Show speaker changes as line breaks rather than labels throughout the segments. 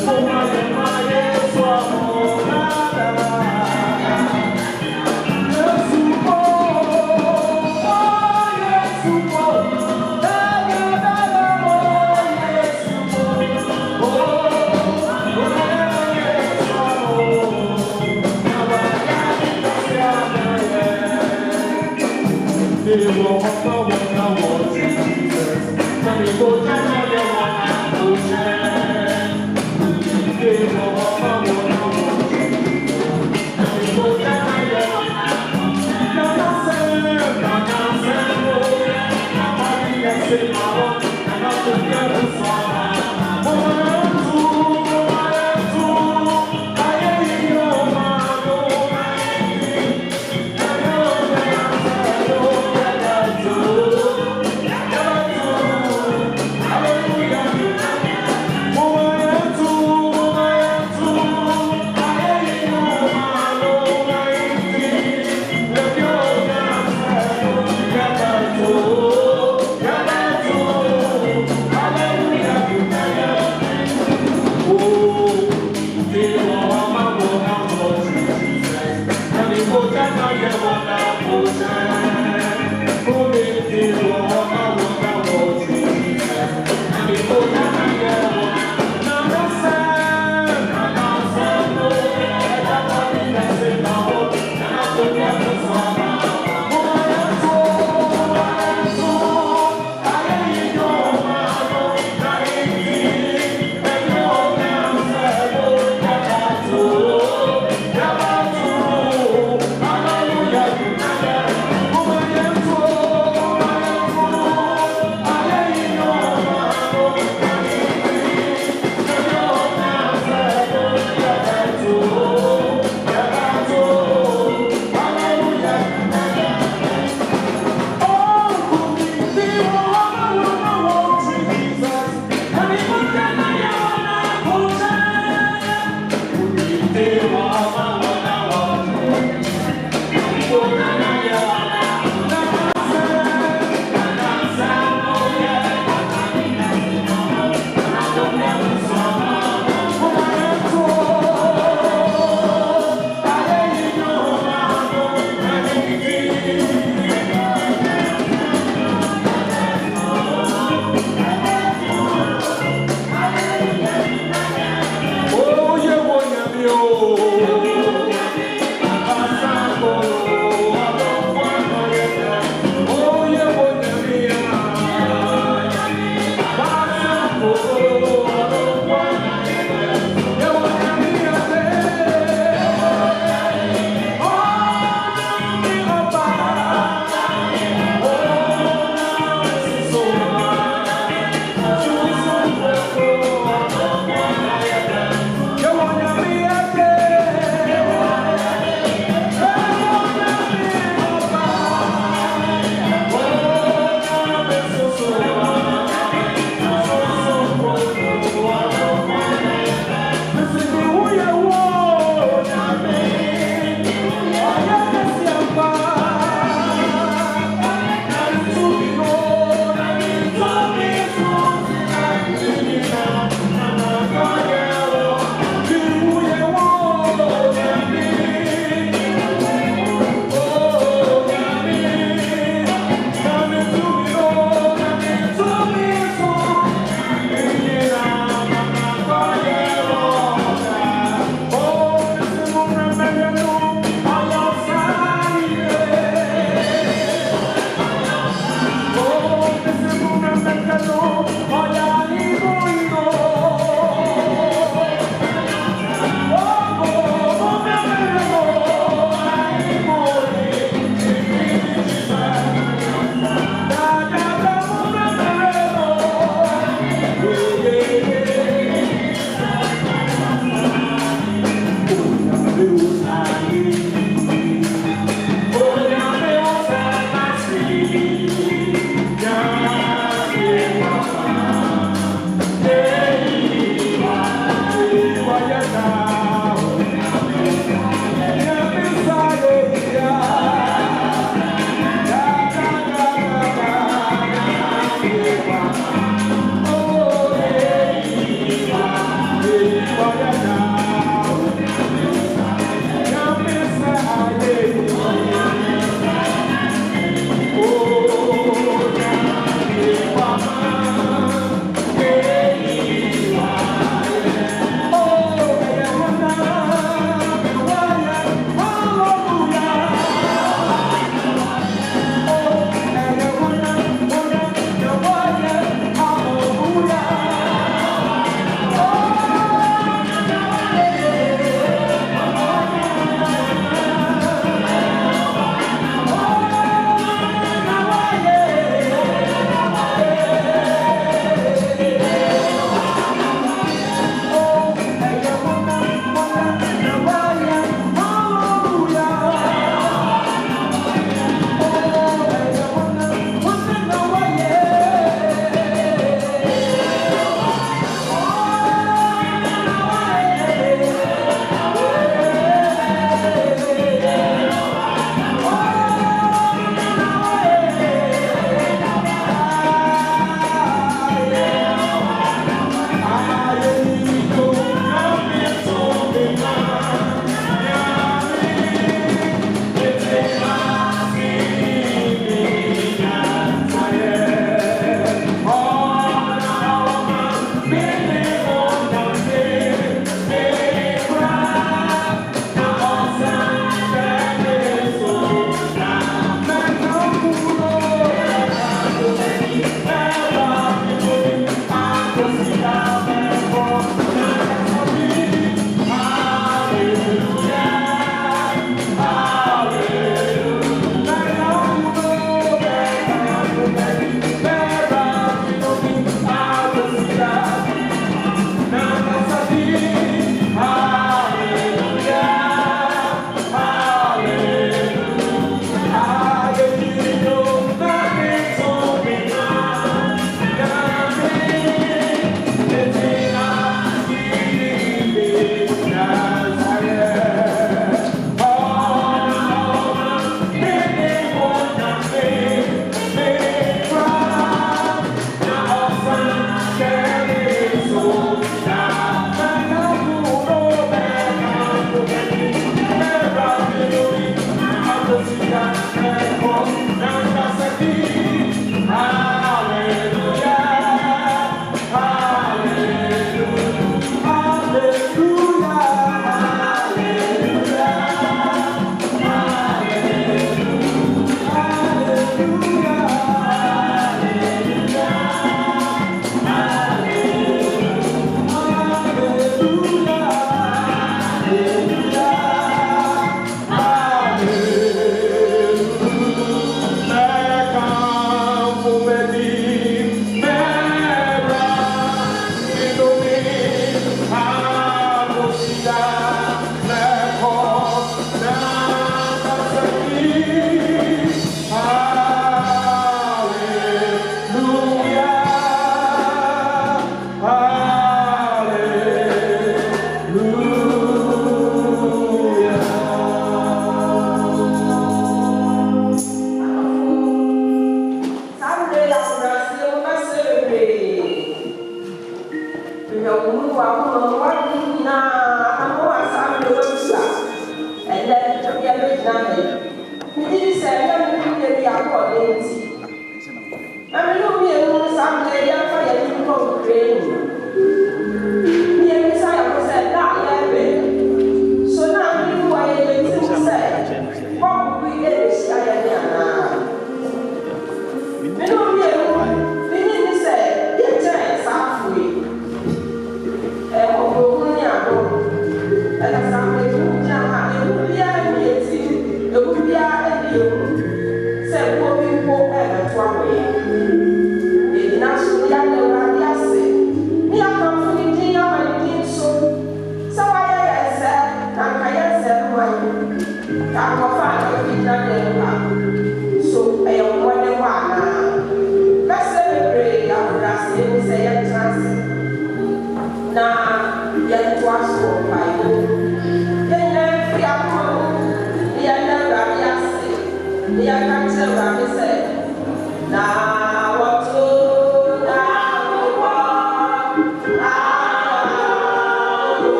Oh, yeah.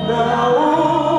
Now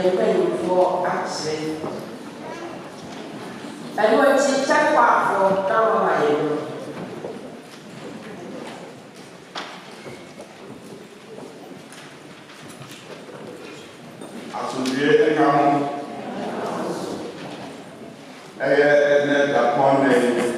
for access. And what you check for Carolina.
Asomdwoe Mma and upon the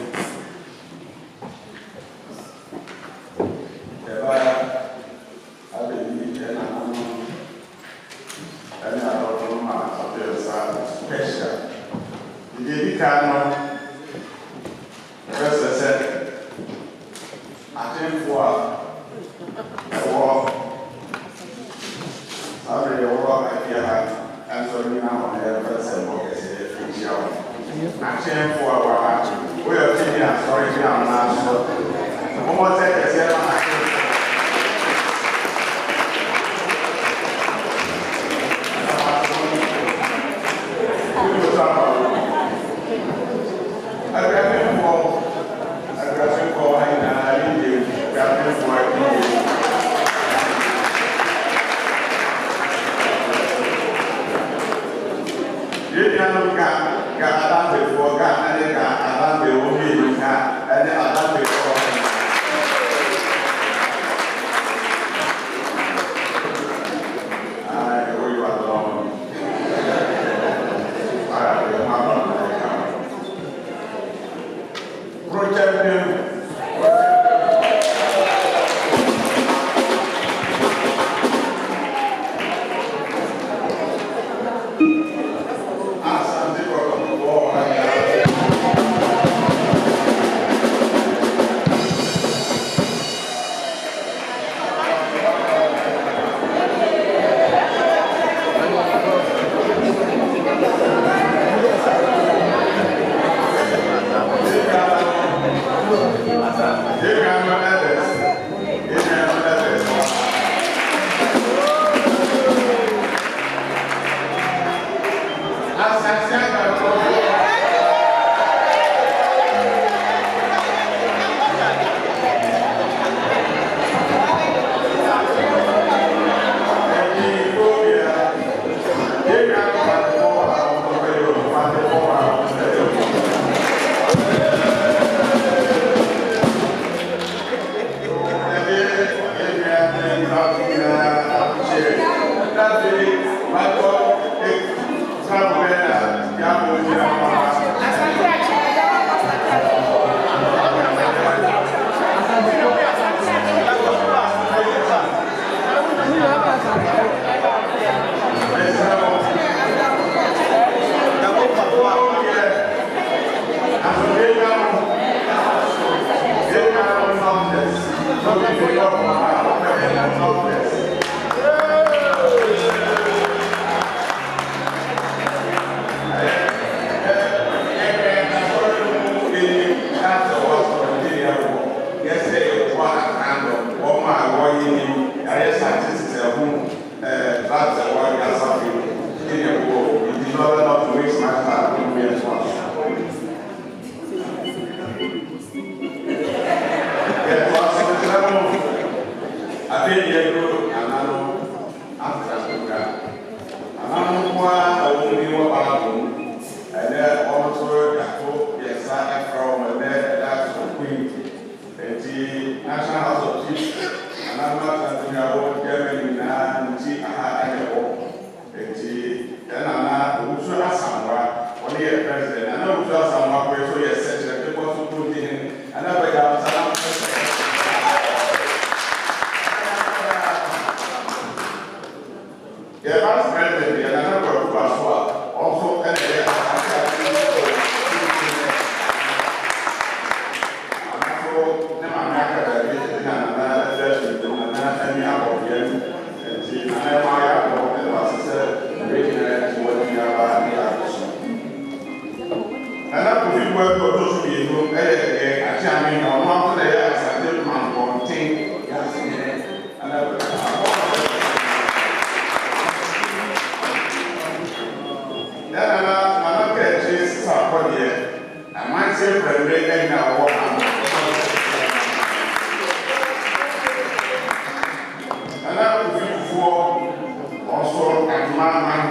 also, and man,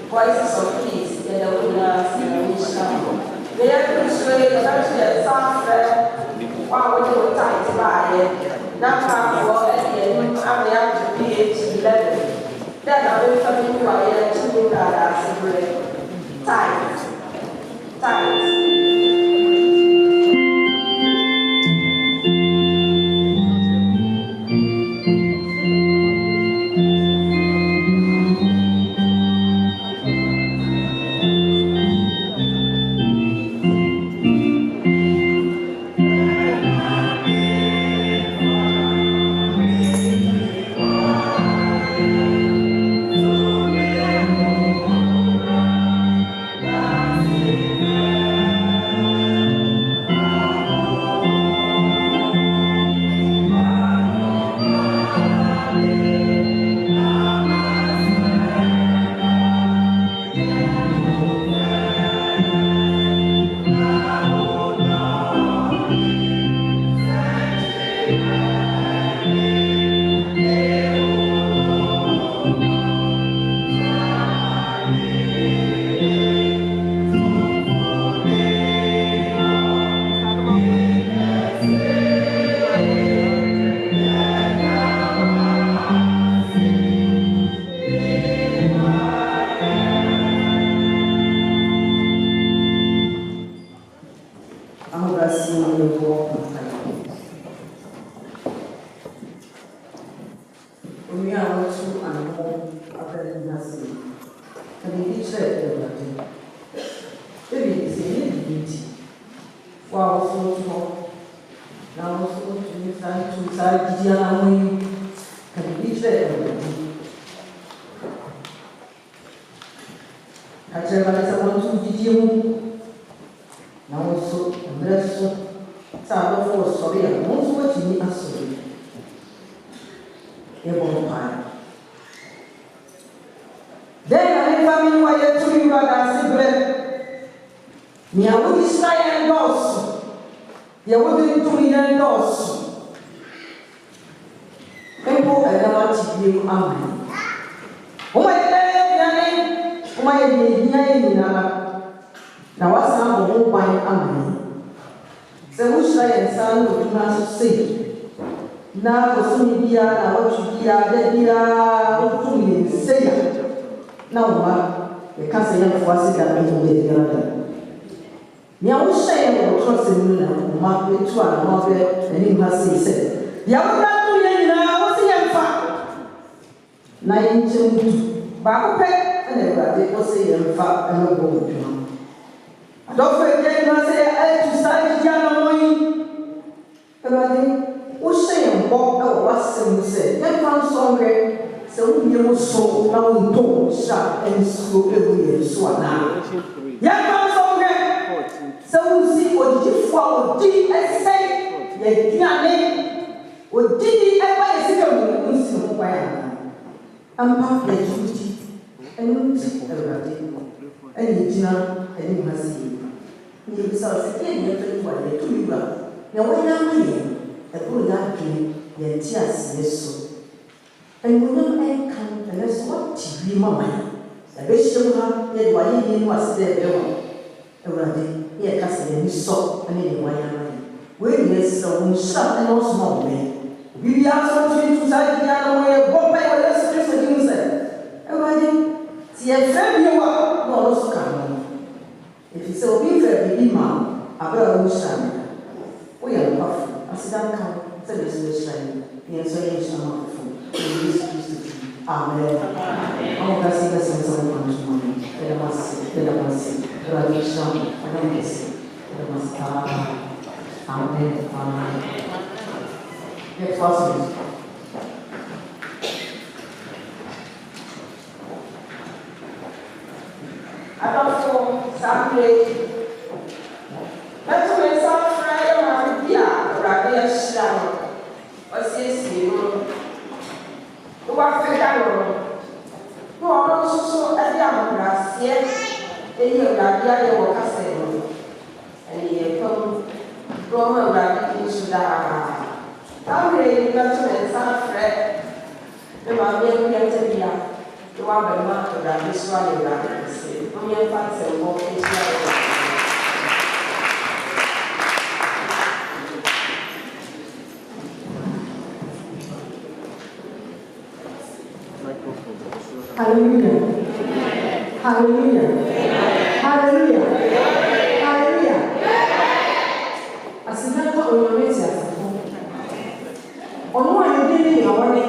Voices of Peace, and the winners in the mission. They are persuaded that they are suffering while we were tight by it. Now, for at the end, I'm the Pcg 11. Then I will come in by a 2 dollars tight. You are the man that is running around and say, I'm your fancy and walk into
Hallelujah. Hallelujah. Hallelujah. Hallelujah. As you know, on your message, on one you did in your money.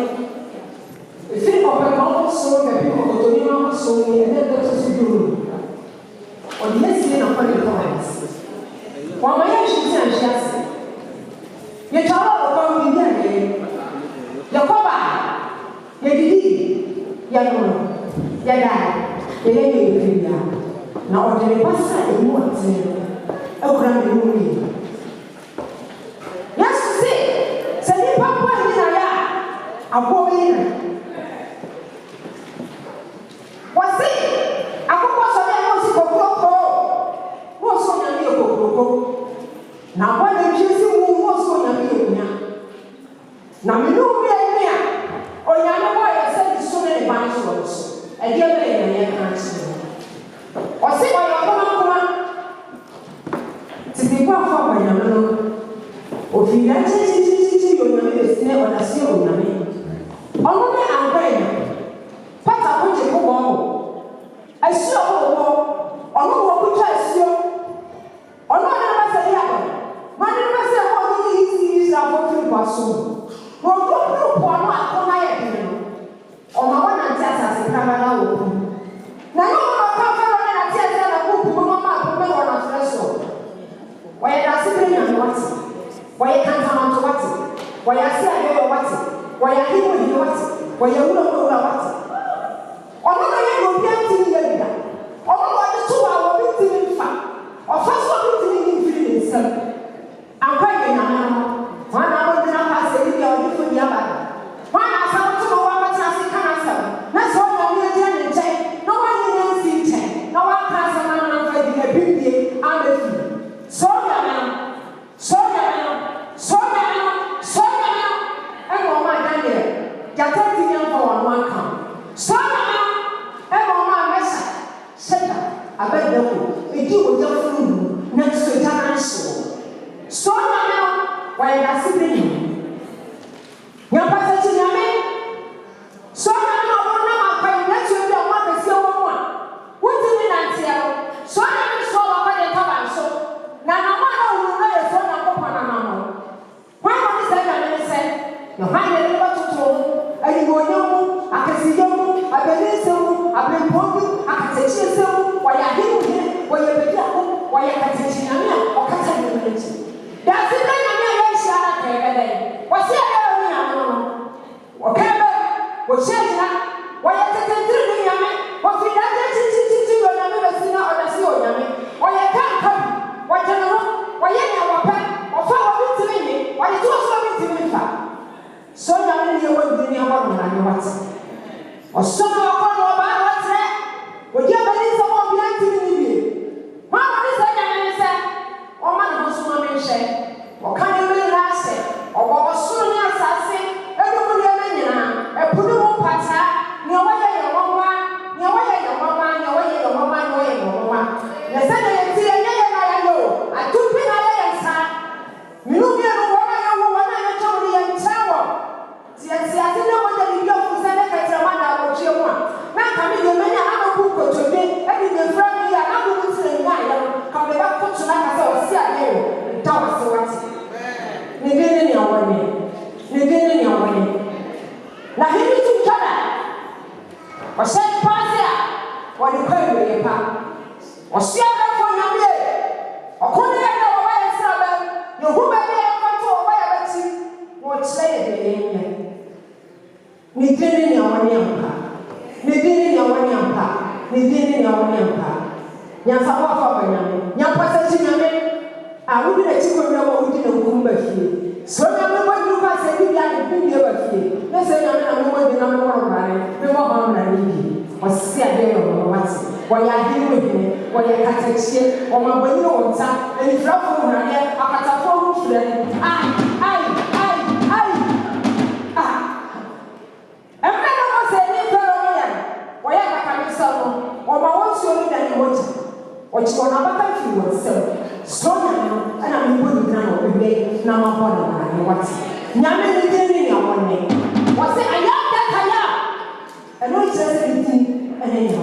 If you have a normal soul, the people who do not soul, and then go to do. On the next day, I'm going to come. While my age is not just, you tell about the day. Your cover, your Yano, Yada, the lady now the pastor in what a grand movie. Yes, see, say Papa in a boy. Was it? I was a was on your now, when you see who was on your now, you know me or Yana boy, I said so many miles. And you're laying your hands. Or say, why to be one for my young or if you like to your name, never assume your name. Only I'm going. But I want to go on. I saw or no one could trust you. Or no one ever said, my never said, what do you use our working person? Well, don't know what I on my one and test as a camera. Now, you come from a test and a book, Mamma, on a threshold. Why are you sitting on what? Why you can't come on to what? Why I say I know what? Why are you doing what? Why you don't know what? Or not, you will be empty here. Or what the 2 hour victim in fact. Or first one victim in feelings. I'm crying now. 1 hour and a half, I say, you're for the other. Why not? That's all I'm going to check. No one didn't see 10. No one has a man for the baby and the food. So, and Mama Daniel, you're taking him for one count. So, and Mama Messa, Seta, I bet the food. It do with your food next to the so now, why are you sitting? You're passing your man. So now, let's you know what is your one. What do you mean, Auntie? So I'm so over the top and so. Now, no one will know your son and open a mamma. Why not say, you hand it over to home, and you go, I can see you, I believe so, I've been pointing, I can take you so, why are you here, why you're the why you can take you or can tell you. That's it, then I'm your shot. What's the other? Okay, what's that? Why are you taking me? What we don't get to your name or the sea or Yami? Why you can't come? Why you know? Why you know what? Or follow to me? Why you do something to me? So you will be near one and what? Or some of what's that? Would you believe someone behind you? Mama is saying, or man was woman say, or can you really last it? Or what was soon as I say, everybody a put them on pata, your way, your mama, your way, your mama, your way, your mama, your way, your mama. The second, I know, I took me and son. You know, I told you in tower. See, I didn't know what the young was saying. What you want. Now, coming to many other people today, every day, friendly, and I'm going to say, come back to like I said, see, I know. That was what. You didn't know what you didn't know what. Now, he needs to tell her. Or say, pass here. What you call me, pa. Or see, I for your way. Or could you know why I said, you who may be able to obey it. What say it? You didn't know what you pa. You didn't know what you pa. You didn't know what you pa. Yes, I walk over you. Young person, I wouldn't let you know what we didn't come back here. So, I'm not going to pass a big line and bring you back here. Let's say I'm not going to number one running. We want one running. Or see a day or what's it. Why are you with me? Why you can't take or my way on time and if you're from here, I got a phone to them. moja ochiko na baka fi wo sel sonya no ana me bodi na no bebe na ma bona na ne wati nyame ni deni ni awone wo se aya dataya eno chese ti ene ni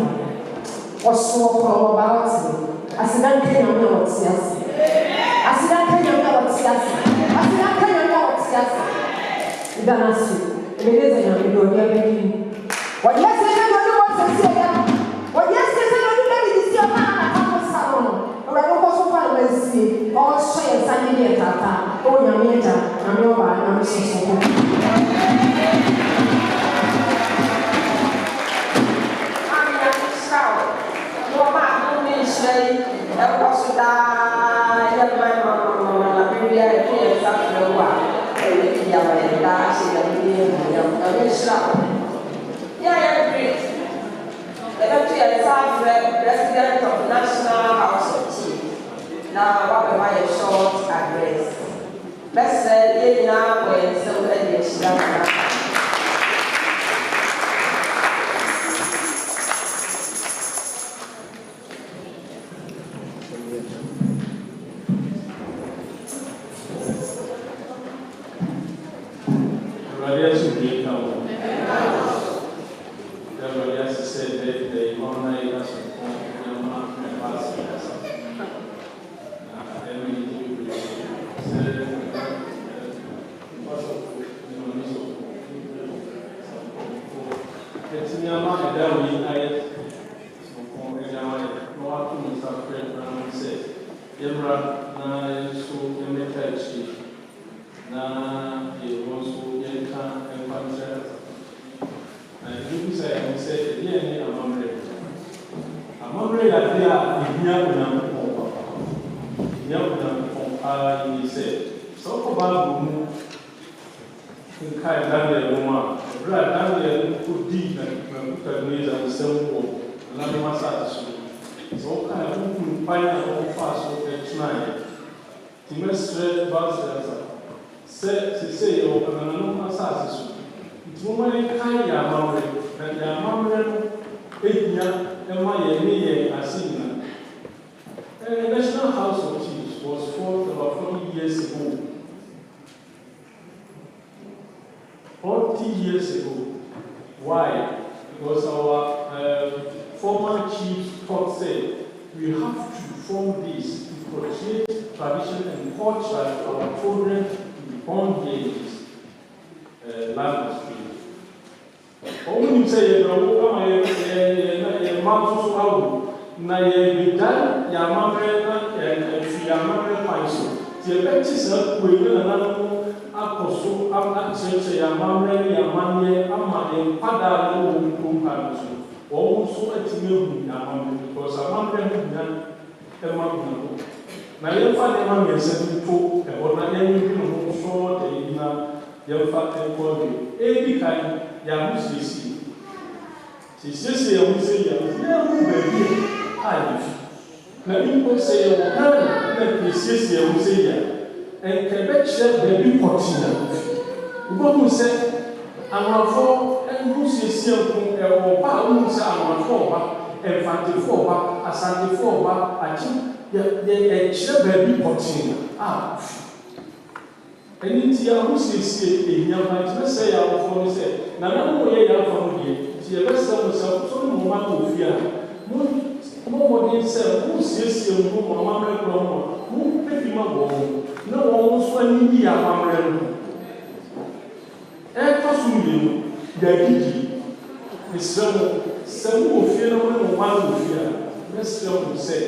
wo so ko ba wati asidan kenya me wati asi asidan kenya me wati asi asidan kenya me wati asi idana si ebeleza nyame do ya beni wo yese na do wo se se ya wo yese na do beni di si ama na ka salon ora no ko so fa ba si o so ye sanye ni tata o nyame ta na me oba na me so so ko
Anya sawo no ma no me shei e ko so da ya ma la biblia e ke sa flo wa e ya ma da si da ni ya me sawo yeah, great. Let me President of National House of Chiefs. Now, what am a short address? Let's say, now, when somebody is
The National House of Chiefs was formed about 40 years ago. 40 years ago. Why? Because our former chiefs thought said, we have to form this to portray tradition and culture for our children to be born here in this land of freedom. When you say, na ye bidan ya mamre na fi ya mamre paiso ti e beti se ku e na na no akoso am che ya mamre ya manye ama e pada no wo ku ka so wo so atime hu ya mamre because mamre hu na e ma hu na ye fa de ma me se to e wo na ye ni no so de na ye fa e ko e bi kai ya mu si ya mu se ya mu be na people say, let me see you say, and Quebec share baby potina. Who said, I'm for and who says, or Paul's are for, and 54, a 74, I think they share baby potina. Ah, and it's your who says, in your mind, say, our phone said, now, no way out from here, she arrested herself, so no one will fear. More than said, who says you know, Mamma, who pay him a bone? No one was one year, Mamma. And possibly, the Gigi is some will fear no one will fear. Mr. will say,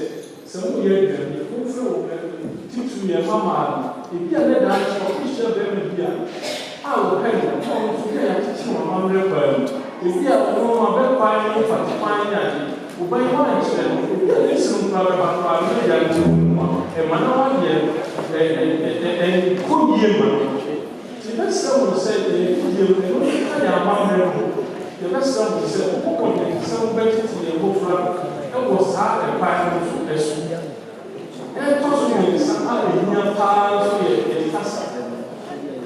some year, who feel teach me a mamma. If you are that official baby here, I will pay them to teach my mamma. If you are no more bad for fine. Ubai wa nchile, listen mkaba kwa mmeja nchuma, emana waje, kujema. Tibesa muse, kujema, kaya amamre mu. Tibesa muse, ukokonye, sambeti tiye kufra, eko saa epaya musu esu. Tosu mwisa, ale nyapa, ye kasa.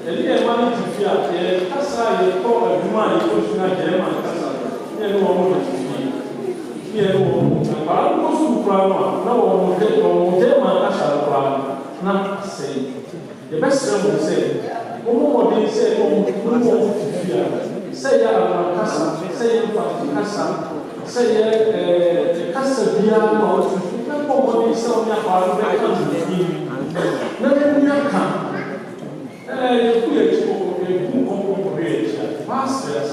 Eli emani tifia, ye kasa, ye kola, juma, ye koshuna, jema, kasa. Ye nuwa mwita tifia. Here, para no so kura na wo de ma asha kura na sei the best thing say wo de say wo fia say ya na kasa say ya fa kasa say ya kasa bia na o na ko de say o ya para be ka ni na ni aka ku ya chi ko ko ya pastor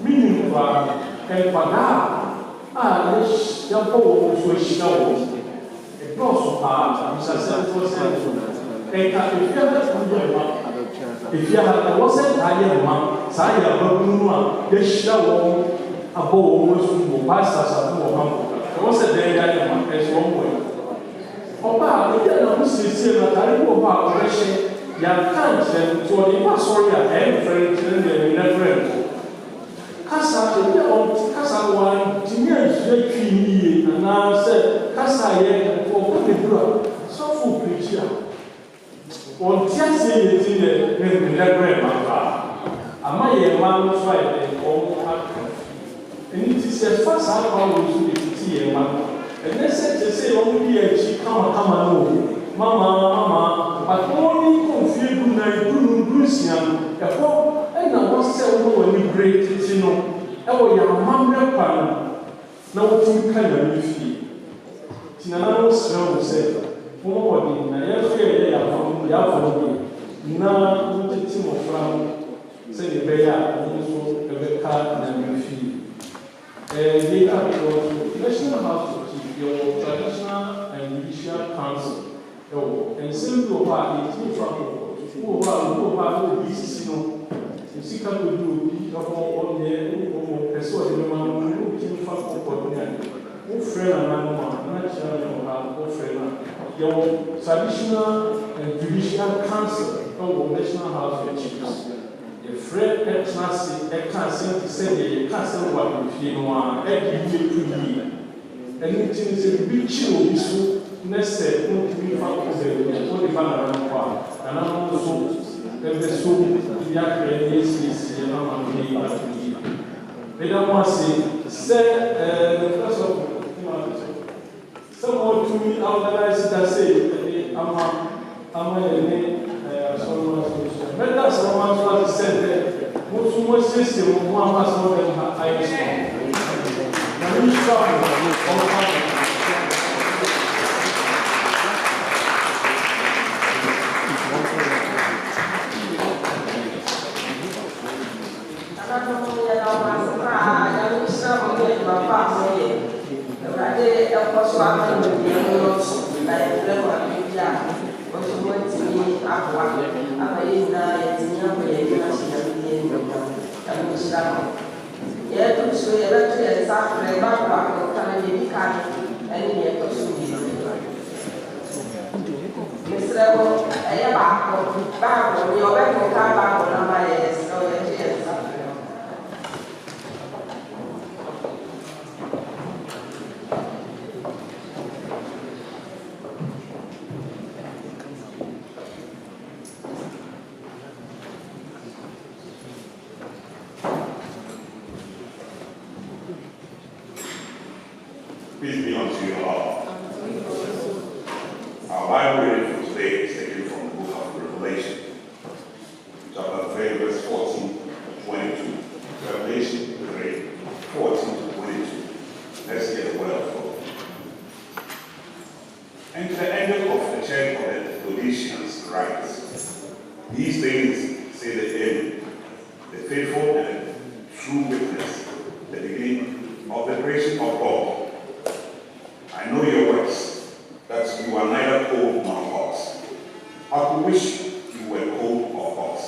minimum va pagar já vou sua escola é próximo a já sempre você é que a filha da mulher e filha da você aí irmã sai da banco deixa o a boa o passa sabe o campo você deve aí irmã é só opa ele não se na tarde o opa deixa já cansa só de passou já é frente de never kasa kasa wa tinya je twini na se kasa ye for ko de bro so fu preach ya on tia se ye ti de ne lebre ma ba ama ye ma no so ye ko aka eni ti se fa sa pa wo su de ti ye ma ene se o bi e chi kama no mama but only confuse na du siam e ko na wo se wo ni great ti no e wo ya mamre pa na wo tun kan na fi ti na no se wo se wo wo di na ya fe ya fa na wo ti mo fra se ni be ya wo so e be ka na fi they are the National House of Chiefs, your traditional and judicial council. And simple party, it's trouble. Who are BCC, you see, can do on the person who came from who friend and not friend. Your traditional and judicial council, or National House of Chiefs. The friend can't say can't what you know, every year. And it is a big chill, so next step, won't be found as a and I'm also the soul, the actor, is the number. They don't want to say, the first of someone to me, organize it, I say, I'm but that's the one who has said that most system one has more than I understand. Now we start
Peace be unto you all. Our Bible reading for today is taken from the book of Revelation, chapter 3, verse 14 to 22. Revelation 3, 14 to 22. Let's get the word of God. And to the angel of the church of the Laodiceans write, these things say the Amen, the faithful and true witness, the beginning of the creation of God. I know your works, that you are neither cold nor hot. I could wish you were cold or hot.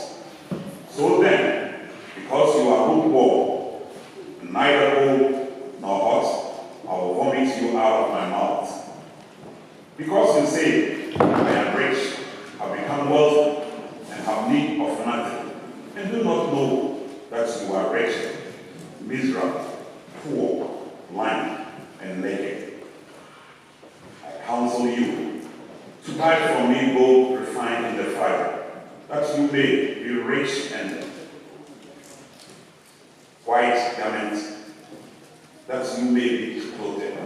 So then, because you are lukewarm, neither cold nor hot, I will vomit you out of my mouth. Because you say, I am rich, have become wealthy, and have need of nothing, and do not know that you are wretched, miserable, poor, blind, and naked. Counsel you to buy from me gold refined in the fire, that you may be rich, and white garments, that you may be clothed,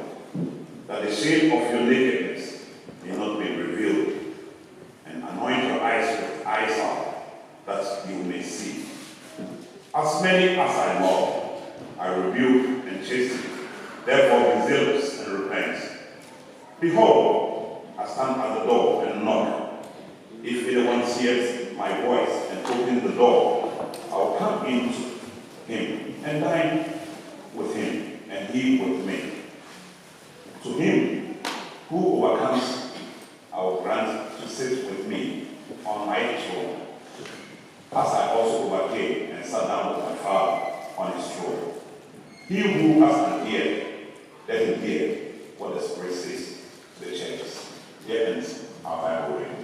Behold, I stand at the door and knock. If anyone hears my voice and opens the door, I will come into him and dine with him, and he with me. To him who overcomes, I will grant to sit with me on my throne, as I also overcame and sat down with my Father on his throne. He who has an ear, let him hear what the Spirit says to the churches. Here ends our Bible reading.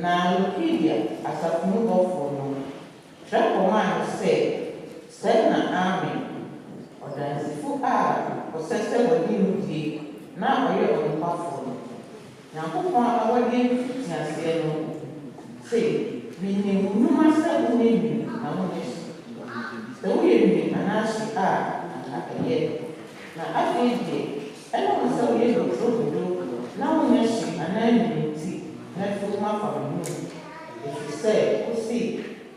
Now, Wikipedia, as a move off for no, track command say, send an army, or dance full hour, or sister will be now a year on the platform. Now, who want our game 50 and say no? Say, meaning, no master who name you, now, the way you and ask you are, yet. Now, I think, I don't know we have to do, now, yes, and then tea. Let for my family. If you say, who see,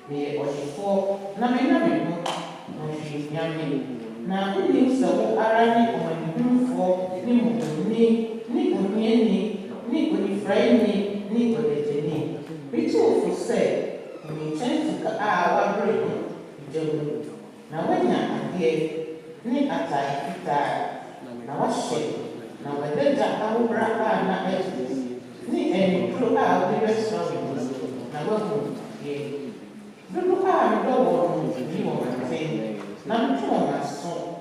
me or you for, na me na me no, she yammy. Now, who needs the whole army or you for, ni friend, ni we too for say, we change to our brain. Now, when you're here, ni attack, now what's she? Now, when they got our brother, not ni and through our various stories. Now, welcome here. Look at the door, you want to say, now, two on my son.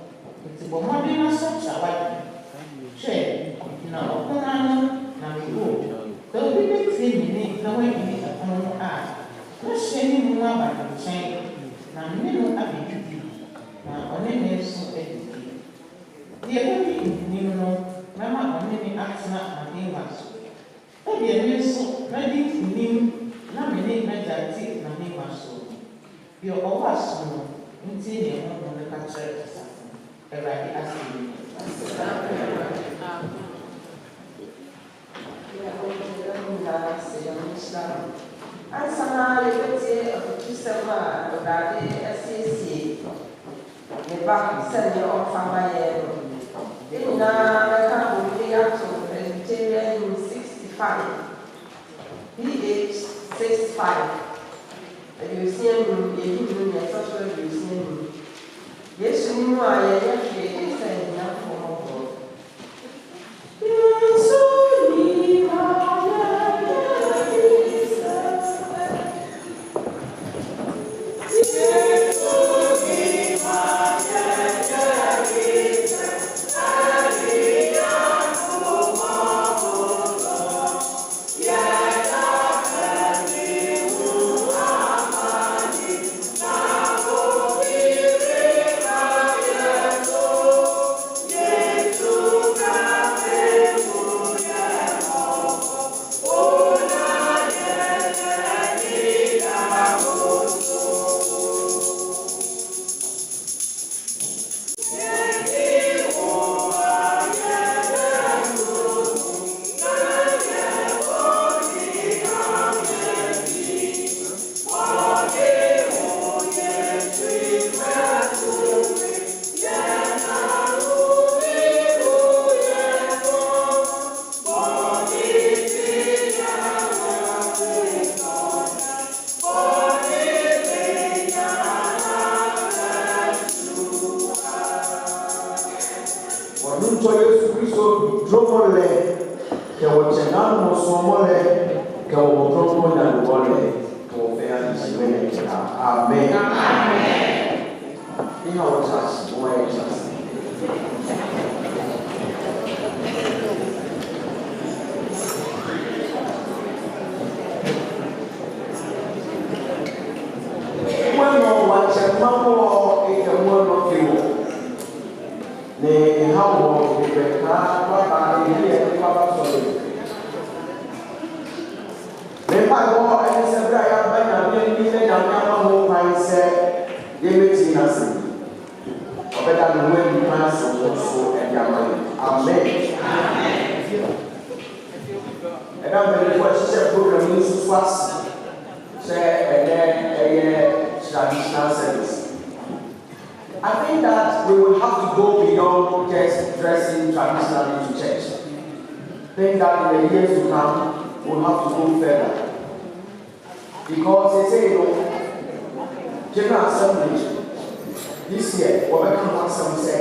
It's a woman, such a white chair. Now, now we go. Though we make things, no way to meet a common eye. Let's say you know about the chain. Now, you know, I'll be duty. Now, on any name so educated. The only you know, Mamma, on any accident and being much. Maybe a new ready to name, not many medality, and name us so. You're always so, until you want to capture everybody asking you.
Ansana lebete okusema odade SCC ne ba send your family na ka bo ya to Presbyterian 65 PH 65 you see him you ya social you see him yes ni mo aye ya ke send na for
How here, Papa, sorry. The Bible and the Sabrina, and the Yama who said, they may see us. Better than when you pass also and Yama. Amen. And I'm very much program is fast. Say, and then a traditional service. I think that we will have to go beyond just dressing traditionally to church. I think that in the years to come, we'll have to go further. Because they say, you know, General Assembly, this year, we're going to have some say,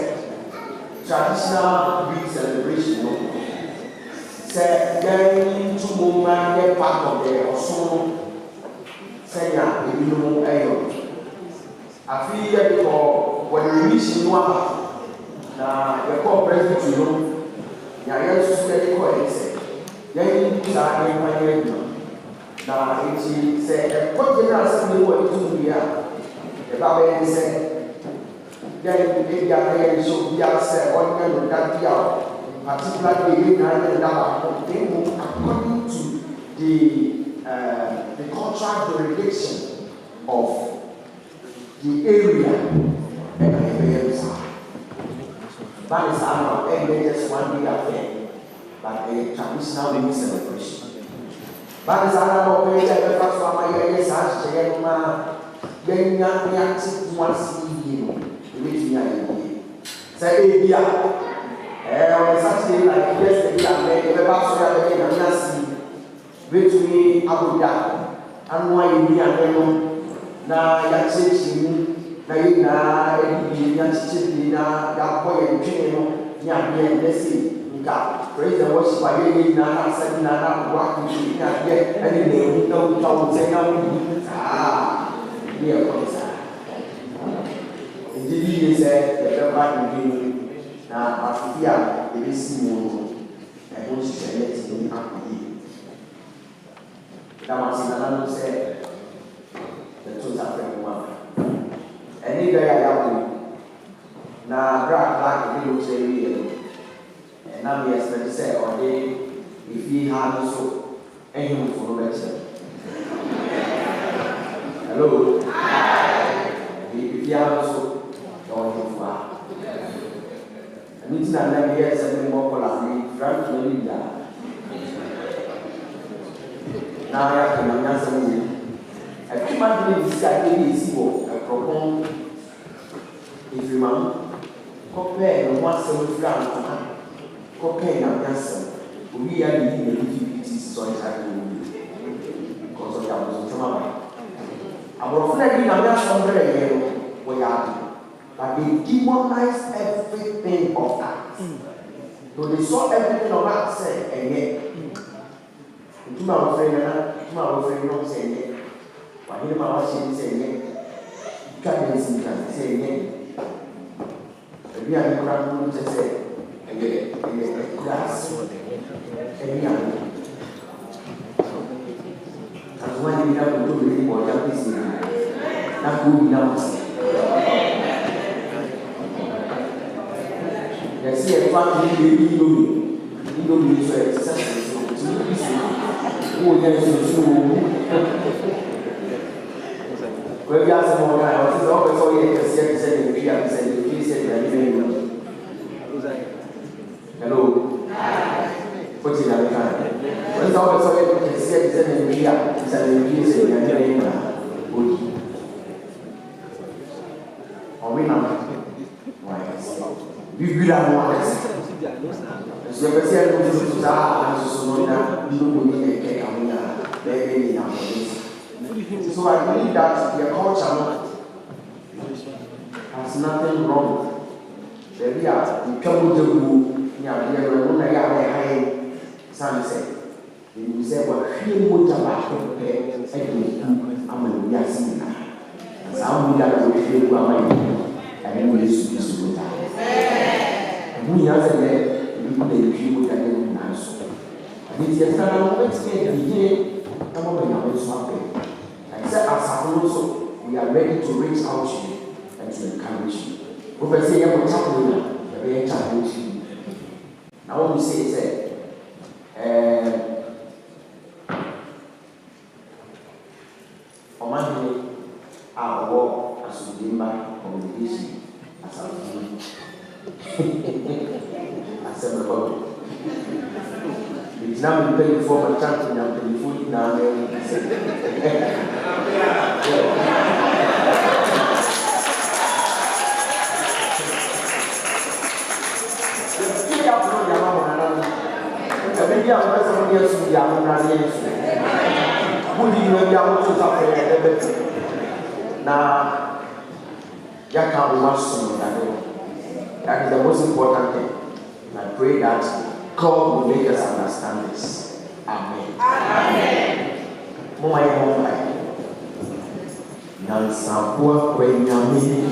traditional big celebration. No? Say, getting to woman, get part of the Osono, say, yeah, if you know, I feel that because when we reach in one, the core president, you know, yeah, to say, then you start in my name. Now, it said, what General Assembly what you do here? The Bible said, then they are there, so we are said, on that year, particularly in according to the cultural jurisdiction of the area. That is annual, every just 1 day affair, but a traditional wedding celebration. That is another way that the first one my years has changed. Then you have to accept once a year. Say, yeah, on Saturday, like yesterday, I made the pastor again and Nancy between Abuja and why you be a man. Now, that's it. Now, you know, that boy and train, let's see. Praise the worship by you, Nana, said Nana, walking to any name, no trouble, say no. Ah, dear Professor. Indeed, he said, the Reverend King, now, after fear, the missing moon, and when she said, let's go happy. That was in another said, the two are very well. And if they are happy, now, black, little say, and now we expect to say, or they, if he had also anyone for the lecture. Hello? Hi. If he had also, don't far. And it's not like he has something more collaborative, trying to live that. Now I have to answer you. I can't imagine this guy is evil, a propon. If you want, compare the 170 francs. Cocaine and cancer, we are living the difficulties so exactly because of that was trauma. Our friend in America, we are, but they demonize everything of that. So they saw everything of that said, and yet, to our friend, not saying it. But him, I was saying it. Can't say it. We are the ground to say. Class and young. As one you have to do really more than this. Not good enough. Yes, here, family, you know, so successful. Who is when we ask more, I was always so yes, said, we have said, he said, hello. What is that? When it's always so you can see it in the media, it's an increase in the name. Or we know. Why? We will have more. As you can see, I don't know that so I believe that the culture has nothing wrong. There we are, the trouble to yeah, we are going to have Sam said, you say, well, he would have and I'm going to be a sinner. Some would have to feel my and we used to be so good. And we have said, we could have people that didn't answer. And it's a moment to begin, come on, we are swapping. And said, as also, we are ready to reach out to you and to encourage you. Over say, I will tell you, the very challenge you. I want to say that Omani our Asomdwoe Mma Congregation Asomdwoe Asomdwoe it's now been paid for my champion and paid for it now. Maybe I'm not somebody else who I'm not who do you know to suffer? Now, you can't be much sooner than that is the most important thing. I pray that God will make us understand this. Amen. Amen. Mama, Nansapua Kwenyami,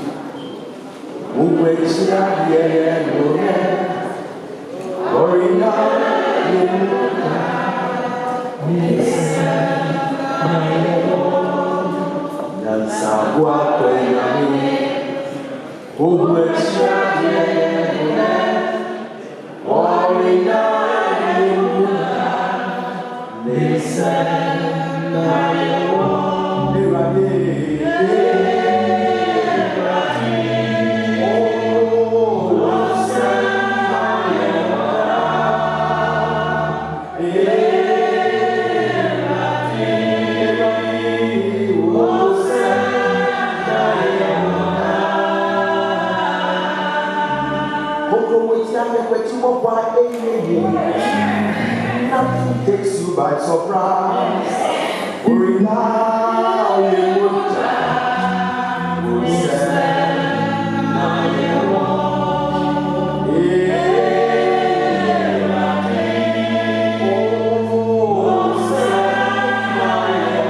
Uwechia Yeye Orina Nansapua Kwenyami, Uwechia Yeye Orina Listen, nothing takes you by surprise. Worry now, you would die. Would stand now, you won't. Oh, stand now, you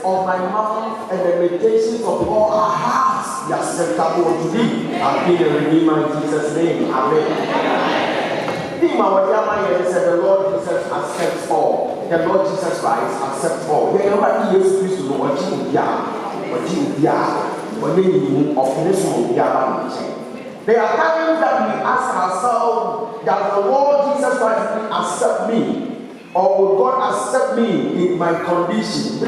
of my mouth and the meditations of all our hearts be acceptable to thee. I pray the Redeemer in Jesus' name. Amen. The Lord Jesus accepts all. The Lord Jesus Christ accepts all. There are Jesus Christ to know what you There are times that we ask ourselves, does the Lord Jesus Christ accept me? Or will God accept me in my condition?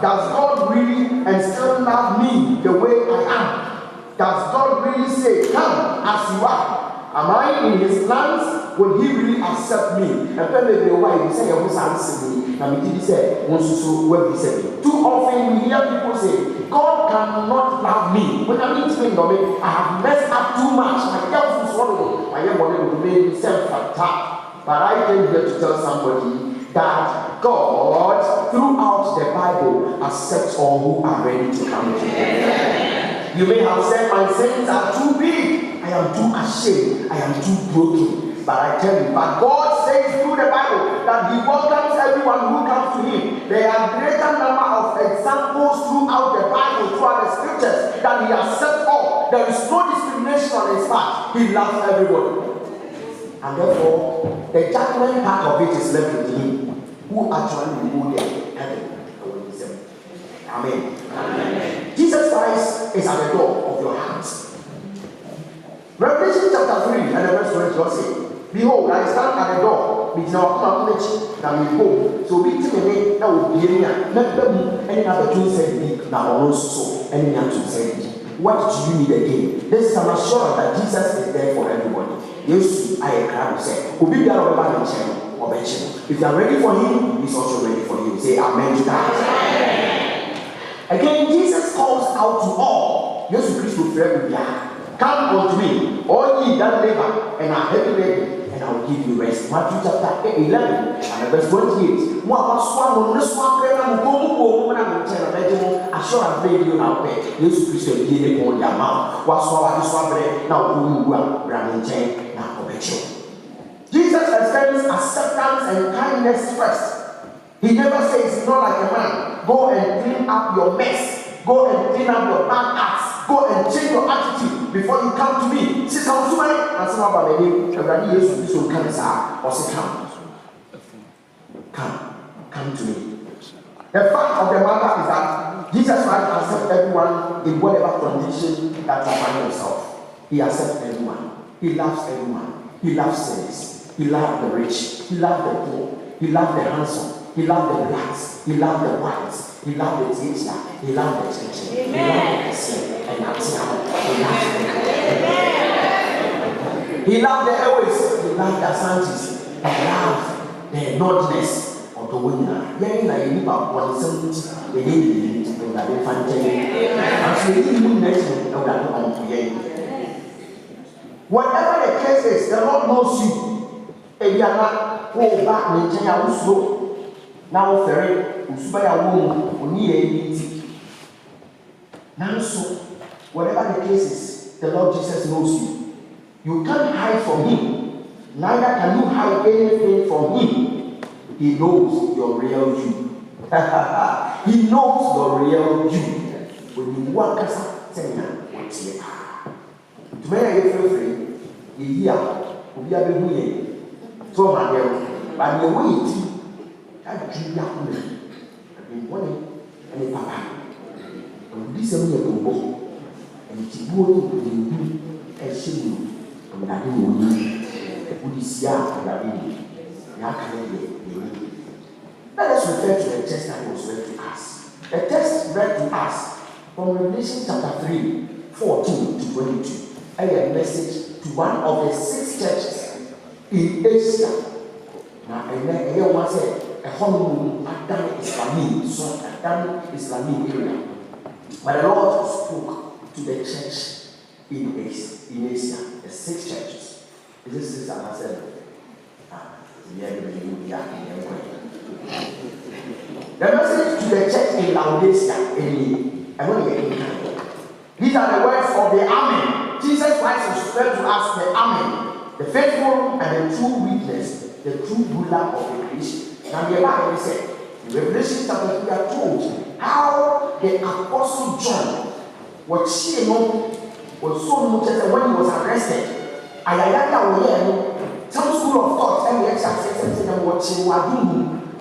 Does God really and still love me the way I am? Does God really say, come as you are? Am I in his plans? Will he really accept me? And then maybe why you say you answer me. Now we did say what he said. Too often we hear people say, God cannot love me. When I mean to think of it, I have messed up too much. My girl is swallowed. My young body will make himself attack. But I came here to tell somebody that God, throughout the Bible, accepts all who are ready to come to him. You may have said my sins are too big. I am too ashamed. I am too broken. But I tell you, but God says through the Bible that he welcomes everyone who comes to him. There are greater number of examples throughout the Bible, throughout the scriptures, that he accepts all. There is no discrimination on his part. He loves everybody. And therefore, the judgment part of it is left with him, who actually will go there heaven. Amen. Amen. Jesus Christ is at the door of your heart. Revelation chapter 3 and the verse 20 says, behold, I stand at the door. Be now come now we go. So be timid now will be here. Let them any other two say now also any other two say. What do you need again? This is an assurance that Jesus is there for everybody. Yes, I can say, who be there over the channel or bench. If you are ready for him, he's also ready for you. Say amen to that. Again, Jesus calls out to all. Yes, Christ will pray with you. Come unto me, all ye that labor and are heavy laden, and I will give you rest. Matthew chapter 11 and verse 28. Assurance made you now pay. Yes, Christ will give you on your mouth. Jesus extends acceptance and kindness first. He never says, it's not like a man. Go and clean up your mess. Go and clean up your bad acts. Go and change your attitude before you come to me. See, come to me. And some about my name. Everybody else will be so kind or say, come to me. The fact of the matter is that Jesus Christ accepts everyone in whatever condition that you find yourself. He accepts everyone. He loves everyone. He loves sinners. He loves the rich. He loves the poor. He loves the handsome. He loves the blacks. He loves the whites. He loves the teacher. He loves the teacher. He loves the sin. And that's how he loves them. He loves the airways. He loves the Ashantis. He loves the nordness of the winner. Then I need about 170. They need to bring that in fantasy. And so they need mention of that on whatever the case is, the Lord knows you. And you are not go back and change slow. Now, ferry, Usubaya womb, Uni, now, so whatever the case is, the Lord Jesus knows you. You can't hide from him. Neither can you hide anything from him. He knows your real you. He knows your real you. When you walk as a tenor, what's your to me, I feel free. You hear, will be able to hear. So, my dear, by the way, I dream that woman. I've been wanting any papa. And this is a book. And it's going to be a shame. And I don't know who is here and I mean. Let us refer to the text that was read to us. The text read to us from Revelation chapter 3, 14 to 22. A message to one of the 6 churches in Asia. Now, and then everyone said, a home Adam Islamic, so Adam Islamic area. But the Lord spoke to the church in Asia, the 6 churches. This is an answer. The message to the church in Laodicea, these are the words of the Amen. Jesus Christ is referred to as the Amen, the faithful and the true witness, the true ruler of the creation. Now the Bible said, in Revelation chapter 3, we are told how the Apostle John was so much when he was arrested. Some school of thought and the exercise and watching what you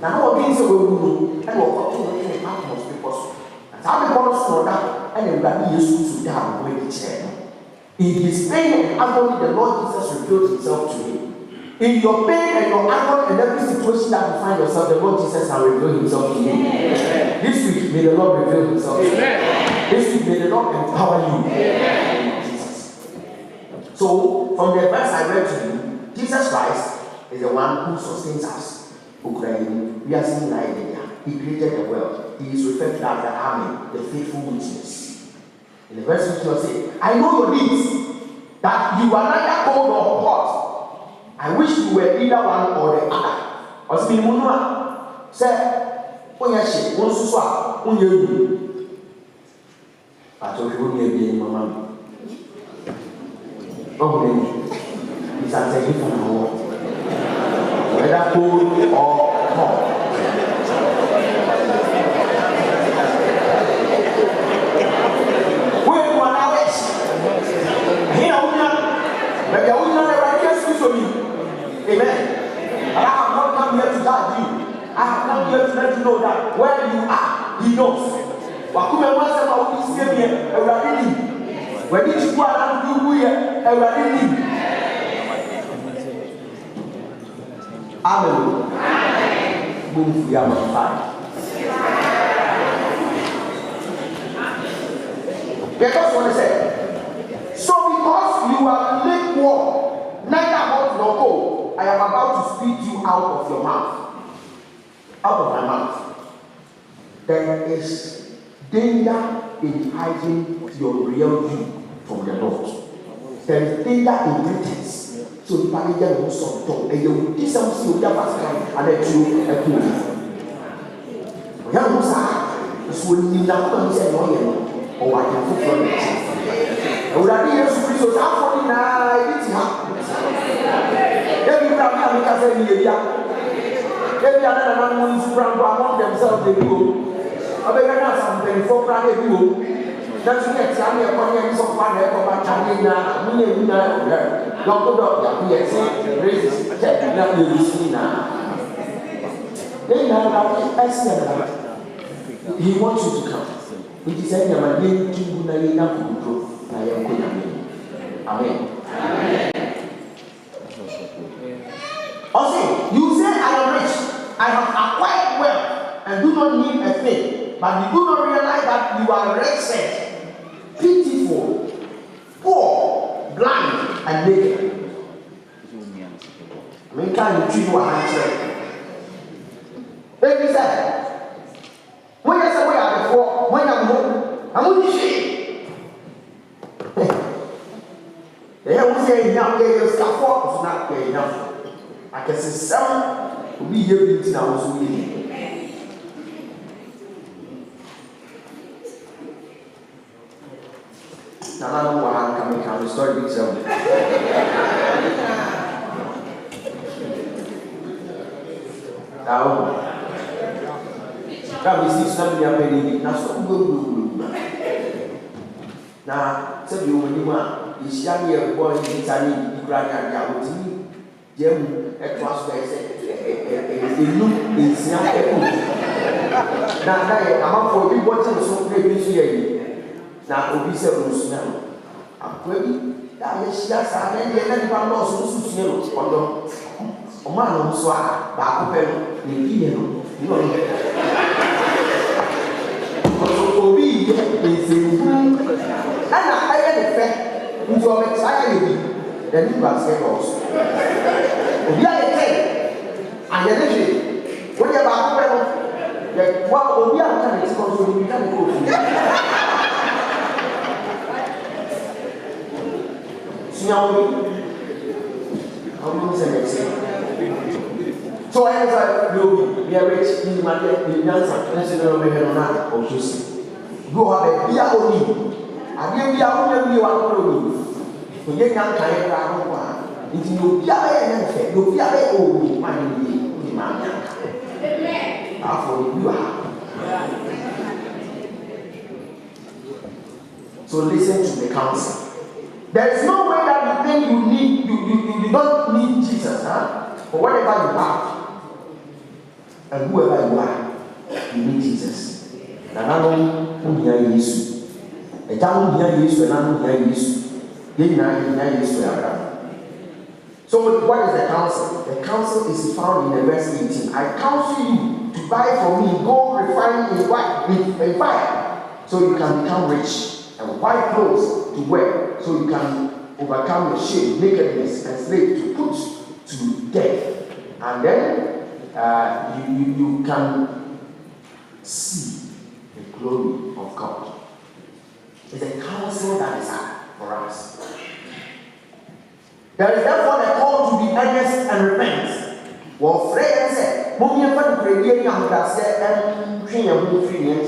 now against the world and what to the most people. And how the bonus for that and everybody used to down when he said, in his pain and agony, the Lord Jesus revealed himself to him. In your pain and your agony and every situation that you find yourself, the Lord Jesus will reveal himself to you. Amen. This week, may the Lord reveal himself to you. This week, may the Lord empower you. Jesus. So, from the verse I read to you, Jesus Christ is the one who sustains us. We are seeing like He created the world. He is referred to as the army, the faithful witness. In the verse 15, say, I know your deeds, that you are neither cold nor hot. I wish you were either one or the other. Say, when you shake, one swap, when you do. I told you, when you be in my mom. Oh, it's a telephone home. Whether cold or hot. Where you are now, here, but you will not ever speak to me. Amen. And I have not come here to judge you. I have come here to let you know that where you are, He knows. Wakume mwase ma ukisiye miye, euradini. Wedi chukua na mduguye, euradini. Amen. Move ya mafai. Because what I said. So because you are lukewarm, neither hot nor cold, I am about to spit you out of your mouth. Out of my mouth. There is danger in hiding your real you from the Lord. There is danger in pretense. So the manager will stop talk and you will do something you never find and let you a cool. Young Musa is when you never say no or I can put from it. I would have been able to do so for the night. It's happening. Every time I say, every other man wants to run among themselves, they go. I beg you now, something for Friday, you go. That's the next time you're going to some fun, you're going to China, you know, don't go up, you're raise, check, not you see now. Then now, He wants you to come. It is saying, I'm going to do Amen. Also, you say, I am rich, I have acquired wealth, and do not need a thing, but you do not realize that you are wretched, pitiful, poor, blind, and naked. I mean, can you treat what I'm saying? Baby said, when you say we are before, when I'm home, I'm going to see. They have to say, now, they are scaffold, it's not paying enough. I can say, some will be here in our Sweden. Now, I don't know why I'm coming to story with some. Now, come see somebody up in now, some good. Now, tell you when you want, is young year boy in Italy, you grant out to me. Jim, at once they say, they look in Siam. Now, I'm up for you watching so great this year. Now, Obi said, I'm ready. That is just an ending and one loss to Susan. A man on Swat, Baku, the Indian, you know. Obi is in and I had a fact into a anxiety. Then you are saying also. We are the 10 and the energy. When you're back, what we are trying to control, we can't go. So I was like, we are rich in the market, in the answer, let's know we have not or just go have a beer only. I give you only one only. So you can't carry around one. It's no beer and no beer only. Man, after you are. So listen to the counsel. There is no way that you think you need, you don't need Jesus, huh? For whatever you have, and whoever you are, you need Jesus. And I know who hear Jesus. A town hear Jesus, and I know hear Jesus. So what is the counsel? The counsel is found in the verse 18. I counsel you to buy from me gold refined in fire, so you can become rich, and white clothes to wear, so you can overcome the shame, nakedness, and slave to put to death. And then you can see the glory of God. It's a counsel that is hard for us. There is therefore a call to be earnest and repent. Well, friends said, Mummy and Father, pray, and said, and train and move free and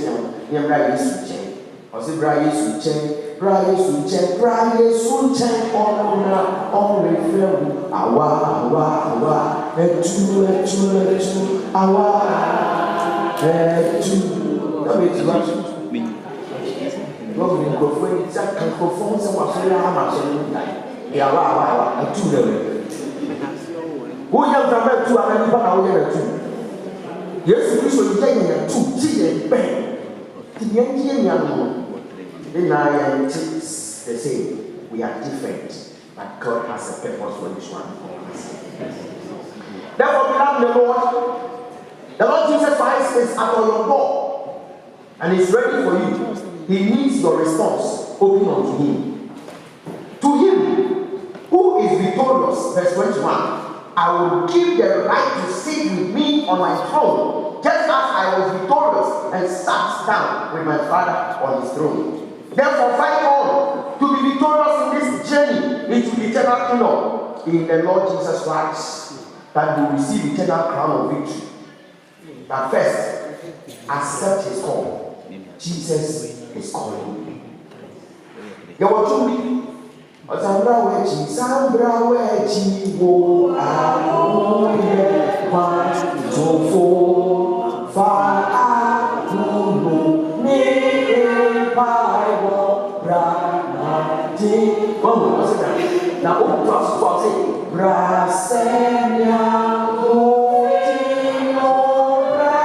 Brian Suchen. Or say, Brian Suchen, Brian Suchen, Brian Suchen, on the film, awa, and two, awa, and two. That makes you rush. God will go for it, that can perform some of the Amazon. Awa, and two. Who young from that two, and I never two. Yes, we should take two, tea and bang. The young animal. Then I am the same. We are different, but God has a purpose for each one of us. Therefore, beloved the Lord Jesus Christ is at your door and is ready for you. He needs your response. Open unto Him. To Him who is victorious, verse 21. I will give the right to sit with me on my throne, just as I was victorious and sat down with my Father on His throne. Therefore, fight on to be victorious in this journey into the eternal kingdom in the Lord Jesus Christ, that you receive eternal crown of victory. But first, accept His call. Jesus is calling you. You want to be? Sambra wechi wo amoye kwa tofo fa anuno ne paibo bra ti vamos fazer na o próximo pode bra senya o tino bra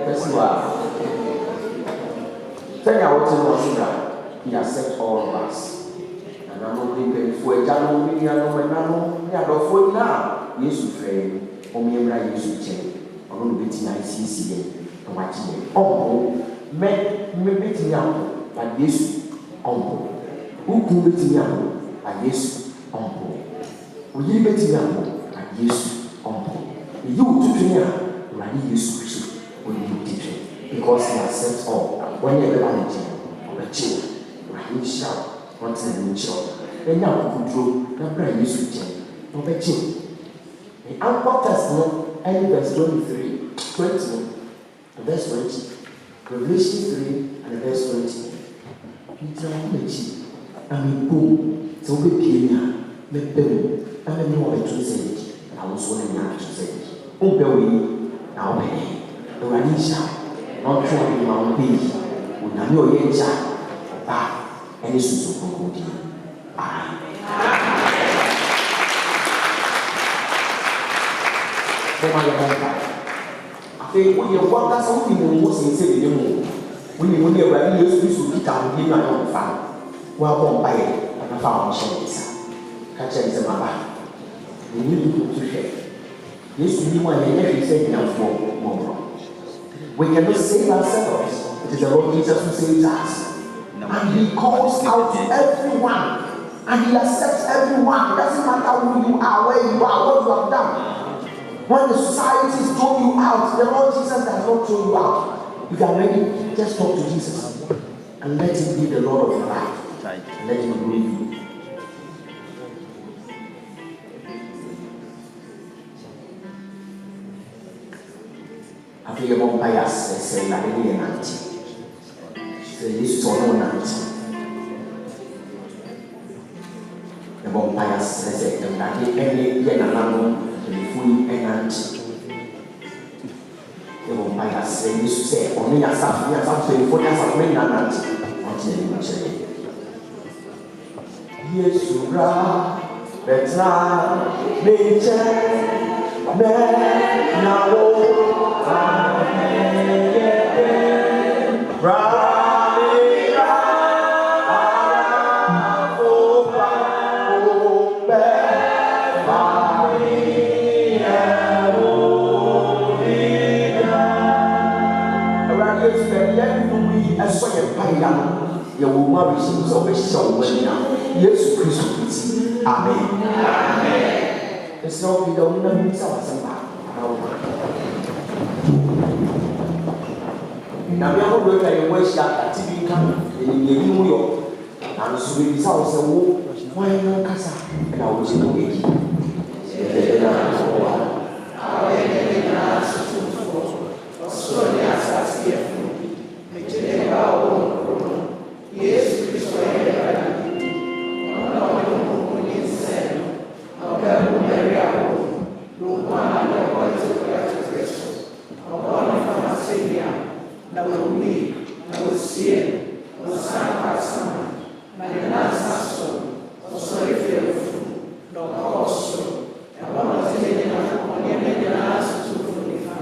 pessoal senya o tino bra. He accepts all of us. And I'm not thinking for a jano, we are no for now. Yes, you friend, or me, I used to check. I'm going to be nice, easy, and watching it. Oh, make me but yes, uncle. Who could be young, but yes, uncle. Will you be young, but yes, uncle. You to clear, but yes, when you teach it, because he accepts all. When you're a child, you shout, what's the new shout? Then now control, now bring you switch. No bet you. The Alpha Testament, and verse 23, 20, verse 20, Revelation 3, and verse 20. Peter, I mean, boom, so we Pia, the bill, and then you want to say it, and I was wanting to say it. Oh, Belly, now, the running shout, not trying my own page, when I know your child, back. And this is so good. Amen. I think when you walk out something most in say the when you ready to get down in my own farm. Well, buy it and I found chains. Catch it in my back. We need to go to share. Yes, we want to every second of more. We cannot save ourselves. It is the Lord Jesus who saves us. And He calls out to everyone, and He accepts everyone. It doesn't matter who you are, where you are, what you have done. When the society is throwing you out, the Lord Jesus does not throw you out. If you are ready, just talk to Jesus and let Him be the Lord of your life. Let Him lead you. I feel about bias, say, like any night. This is all night. The vampires says that any yenano the full energy. The vampires say this to say only a something for us of many nights until you say yes, you are better nature now. You will marry some so much so well now. Yesu Kristo ti. Amen. It's not be the one who says na me ho do ka ye mo hia ati bi ka ni ye bi mu yo na so bi sa o se wo wan no kasa na wo ji no eki e na so wa awe ne na so so ni asasi e fu me je ba o Yesu Kristo e ba ni ona o mo ni se o ka mo Maria o do kwa na o te Kristo o ona fa Maria na umi na usie na sana sana na nasa so so ifefu no koso ya baba zile na kuonia na nasa tufunika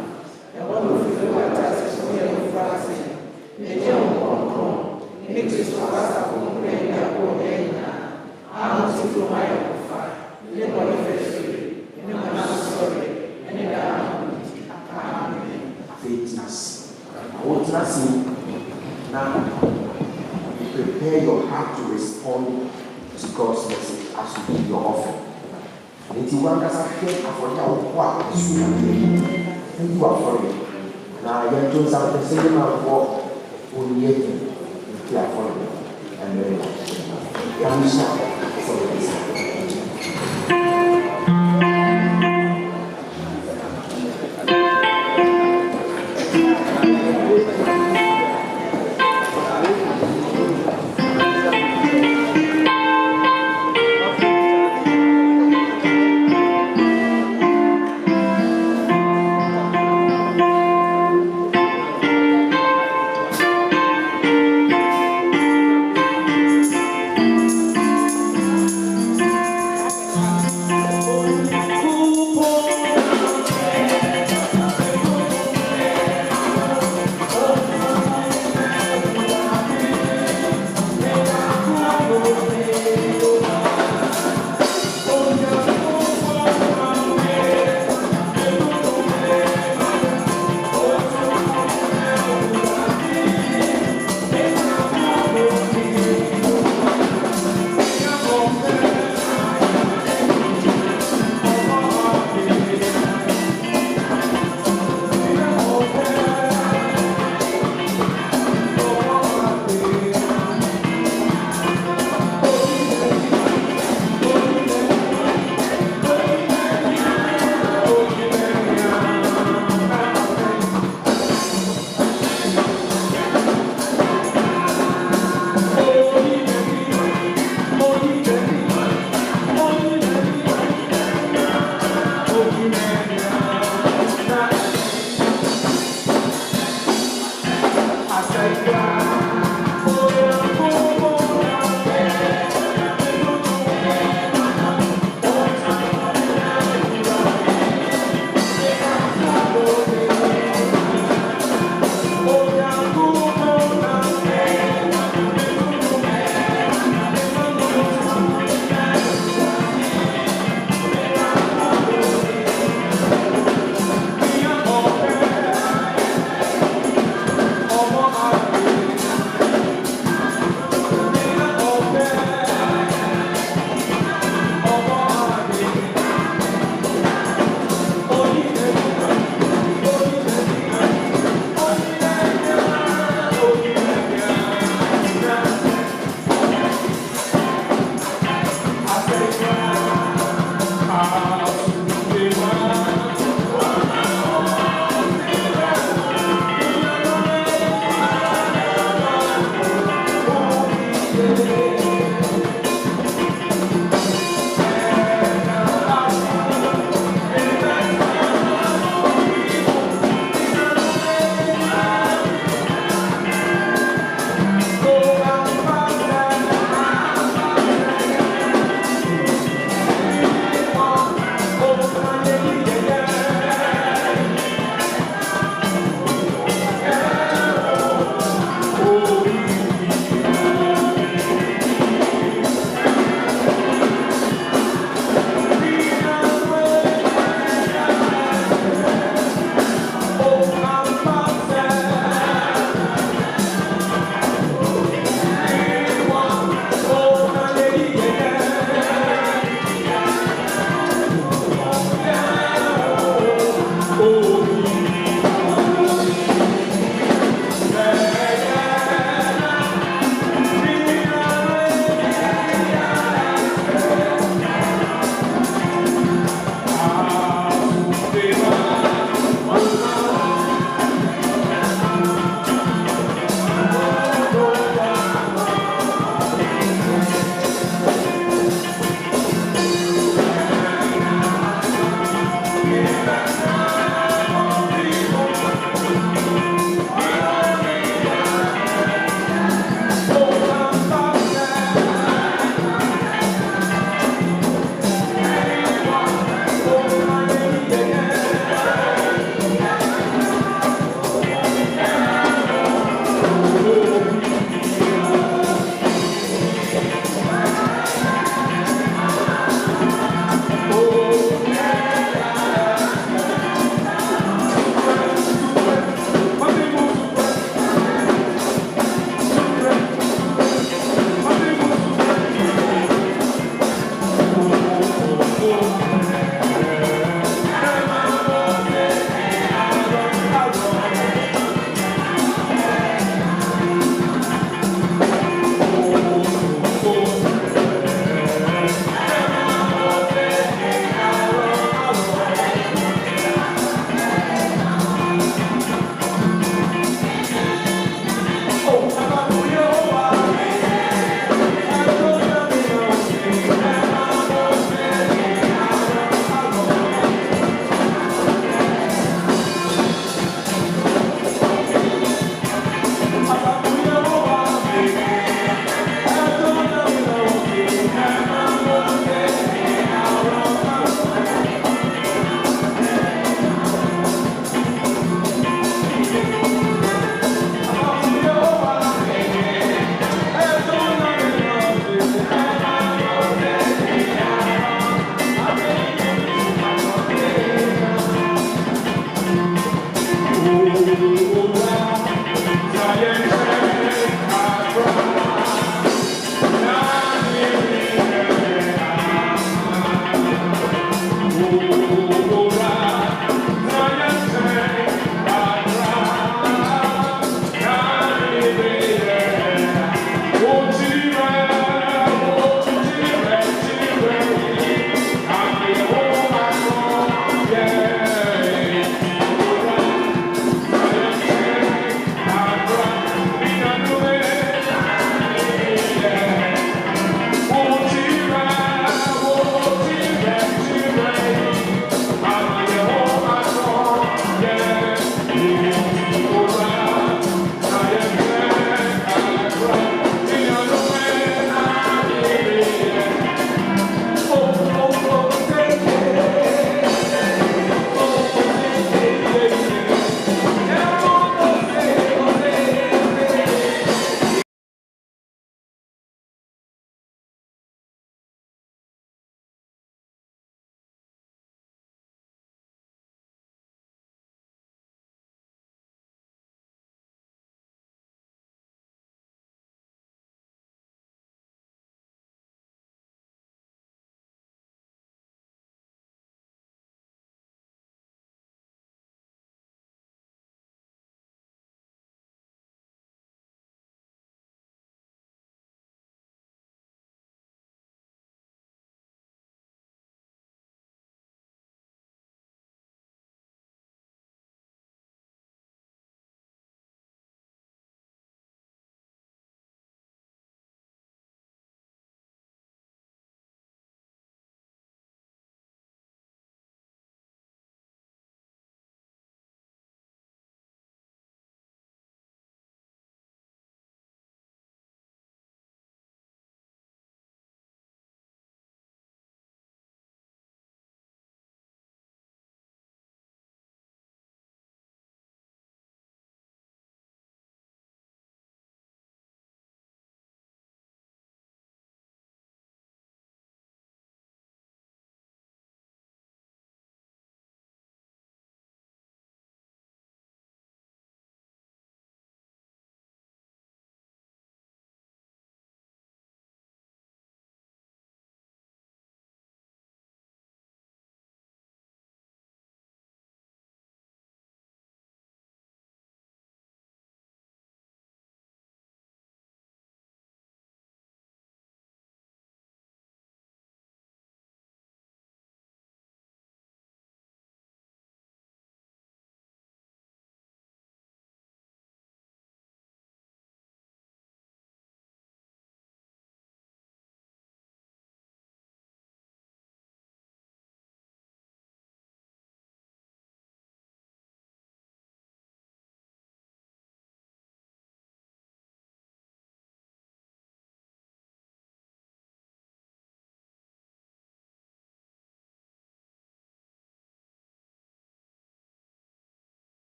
ya baba ufife watatu so ya ufasi nije mkonko ni Kristo hasa kumrenda kuonya ama tufuma ya kufa ile kwa ifefu ni mwana sorry ni damu amen faithfulness. I want to see now you prepare your heart to respond to God's message as you give your offering. And you want us to get for your work and you are for it. Now I am doing something saying my work only you are for it. And then you are for this.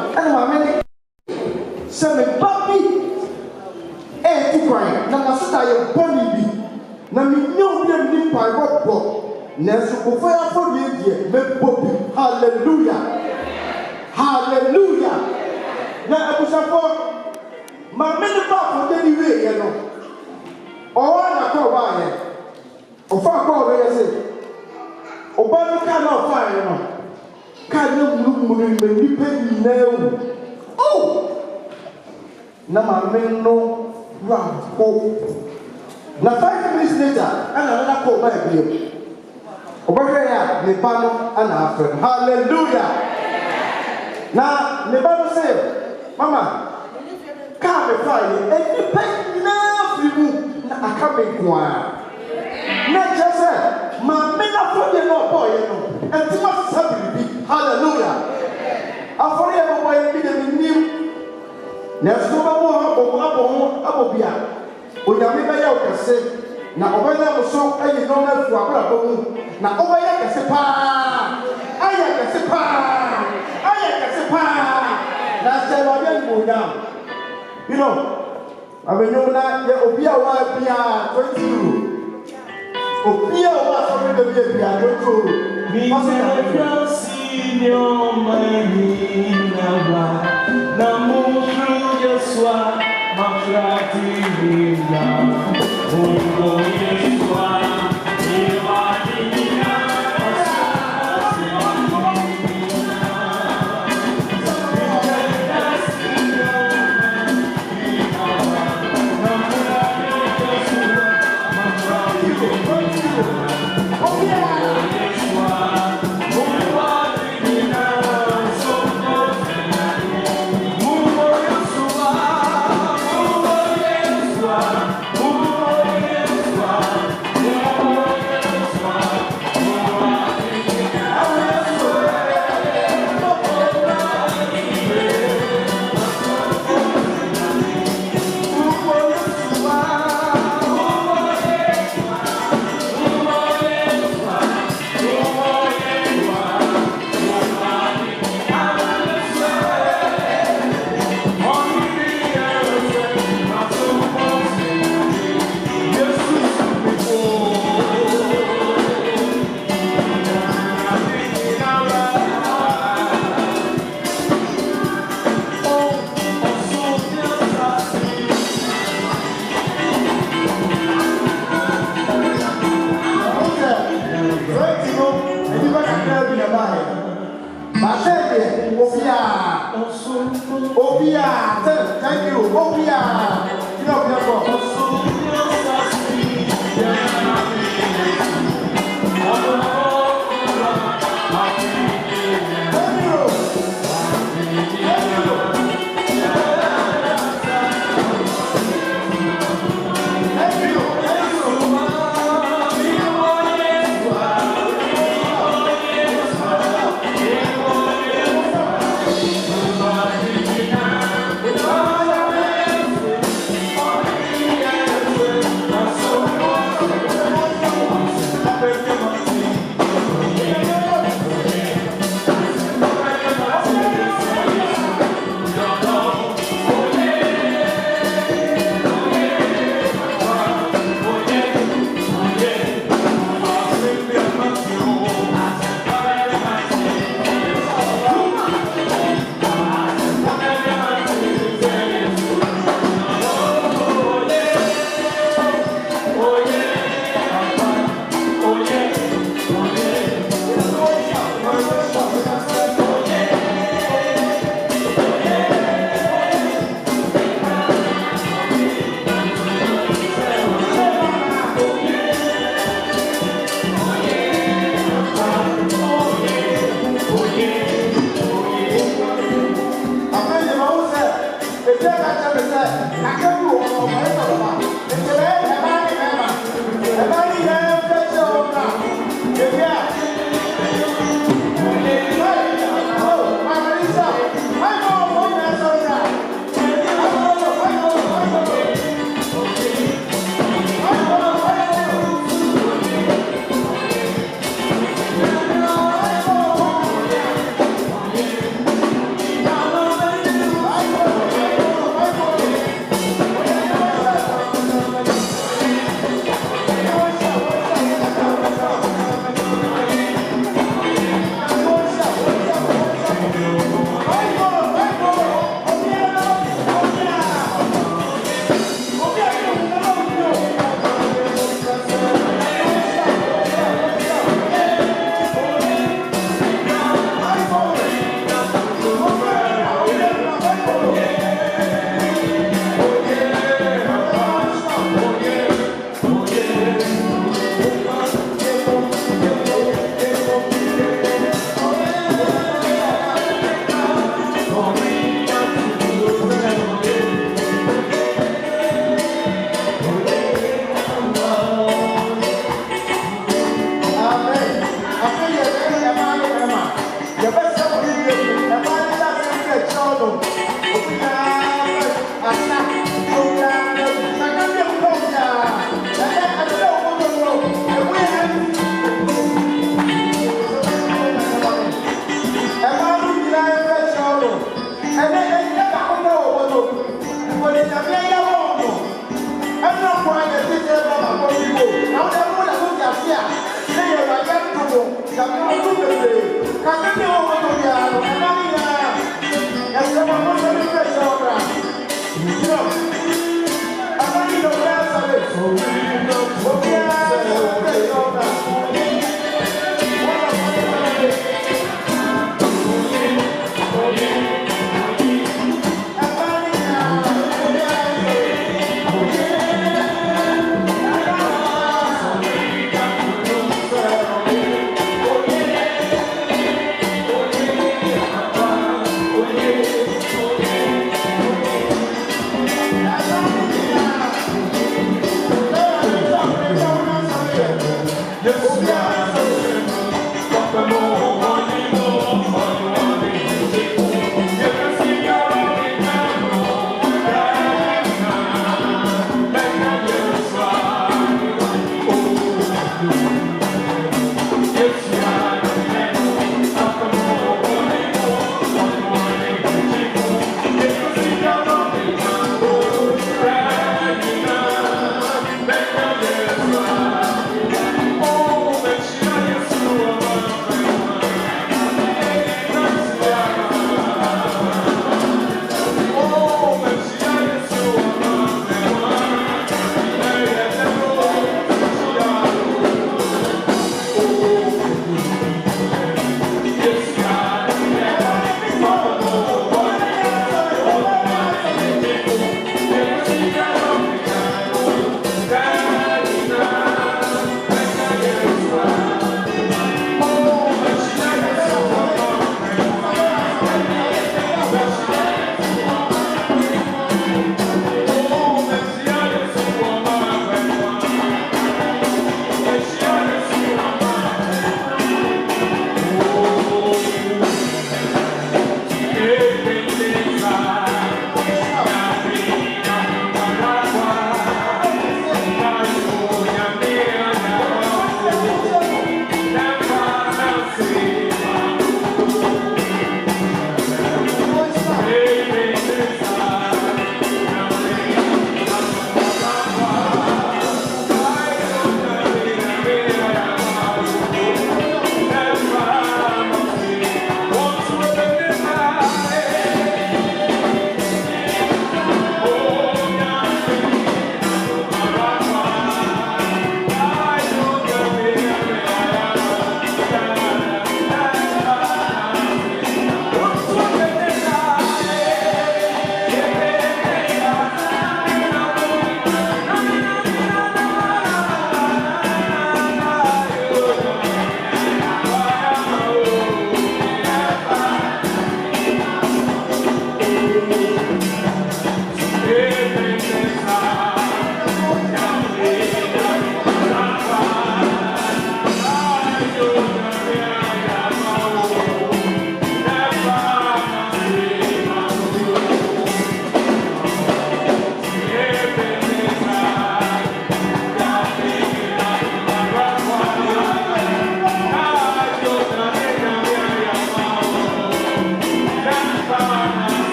And my sɛ ba bi ɛɛtu kwan na masota yɛ bɔne bi na menyɛ obi a nni mpaebɔ bɔ nanso kofo yɛ afɔdeɛ deɛ mɛbɔ bi. Hallelujah, hallelujah. Na abusuafoɔ maame ne ba afɔdeɛ ne wieɛ no ɔwɔ anakɔ ɔbaayɛ ɔfa akɔ ɔbɛyɛ sɛ ɔba no ka na ɔfaeɛ no ka ne munumunu ma nnipa nyinaa wu. Na maame no wako na 5 minutes later ana nana kɔ ɔba ebien ɔbɛhwɛ yɛ a ne ba no ana afɛ no. Hallelujah. Na ne ba no sɛ mama kaa me fa yɛ nnipa nyinaa firi mu na aka me nko a na kyerɛ sɛ maame no afɔdeɛ na ɔbɔɔyɛ no ɛntima sesa biribi. Hallelujah. Afɔdeɛ bɔbɔyɛ bi de menim nanso wobɛbɔ abɔ bi a onyame bɛyɛ wo kɛse na ɔbɛyɛ wo so ayi nɔɔma afu abrabɔ mu na ɔbɛyɛ kɛse paa ayɛ kɛse paa ayɛ kɛse paa na sɛ Awurade animuonyam.
Amenyona ye obi a wa bia 20 euro. Obi a wa so me bia 20 euro.
Mi Señor Marina na mufru Yesua mafratina Mungo Yesua Iwadina
Thank you.